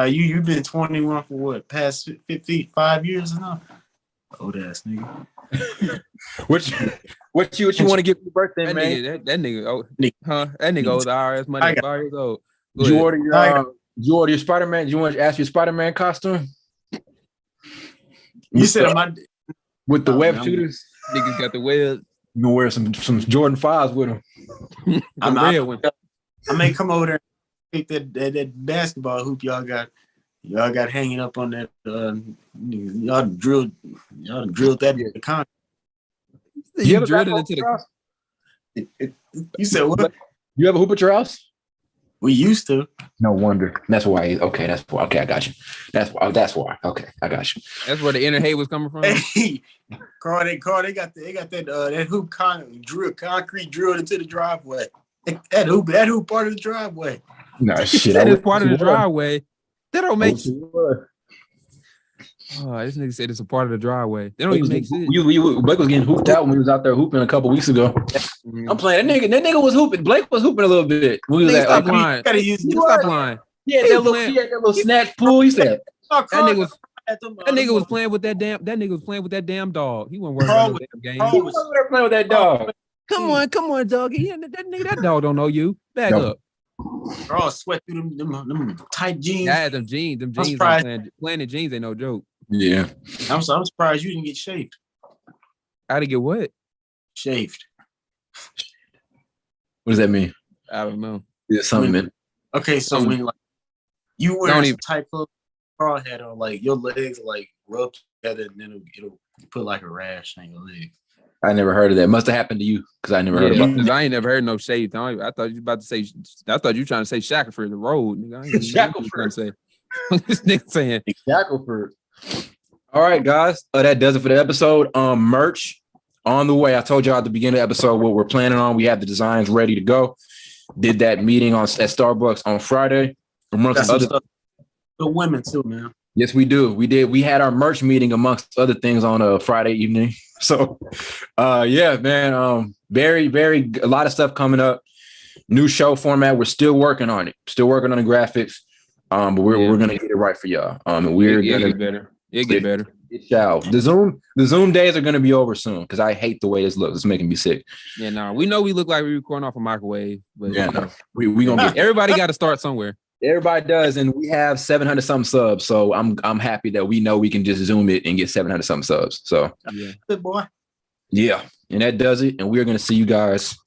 You've been 21 for what? Past 55 years now? Old ass nigga. What you want to get for your birthday, man? That nigga owes the IRS money at 5 years old. Did you order your Spider-Man? Do you want to ask your Spider-Man costume? You said with the web shooters? Niggas got the web. You gonna wear some Jordan 5s with them. I may come over there and take that basketball hoop y'all got hanging up on that. Y'all drilled that in the con. You drilled it into the. You said what? You have a hoop at your house? We used to. No wonder. That's why. Okay, that's why. Okay, I got you. That's why. Okay, I got you. That's where the inner hate was coming from. Hey, Carl, they got that hoop concrete drilled into the driveway. That hoop part of the driveway. Nah, shit. That is part of the driveway. That don't make sense. Oh, this nigga said it's a part of the driveway. They don't even make sense. Blake was getting hooped out when he was out there hooping a couple weeks ago. I'm playing that nigga was hooping. Blake was hooping a little bit. Stop lying. Stop lying. Yeah, that little snatch pool. He said that nigga was playing with that damn dog. He wasn't working on the damn game. He was over there playing with that dog. Come on, doggy. That dog don't know you. Back up. Bro, sweat through them tight jeans. Yeah, them jeans. Playing the jeans ain't no joke. Yeah. I'm surprised you didn't get shaved. I didn't get what? Shaved. What does that mean? I don't know. Yeah, something, man. Okay, so when like you wear some tight clothes, Carl had on like your legs like rubbed together, and then it'll put like a rash on your leg. I never heard of that. Must have happened to you because I never heard about it. I ain't never heard no shade. I thought you about to say. I thought you were trying to say Shackelford, the road. Shackelford. This nigga saying Shackelford. All right, guys. That does it for the episode. Merch on the way. I told y'all at the beginning of the episode what we're planning on. We have the designs ready to go. Did that meeting at Starbucks on Friday. Amongst other stuff. The women too, man. Yes, we do. We did. We had our merch meeting amongst other things on a Friday evening. So, yeah, man. Very, very a lot of stuff coming up. New show format. We're still working on it. Still working on the graphics. But we're gonna get it right for y'all. We're gonna get better. It get better. It shall. The Zoom days are gonna be over soon because I hate the way this looks. It's making me sick. Yeah, no, we know we look like we're recording off a microwave, but yeah, no, we gonna get everybody got to start somewhere. Everybody does, and we have 700 something subs. So I'm happy that we know we can just Zoom it and get 700 something subs. So yeah, good boy. Yeah, and that does it. And we're gonna see you guys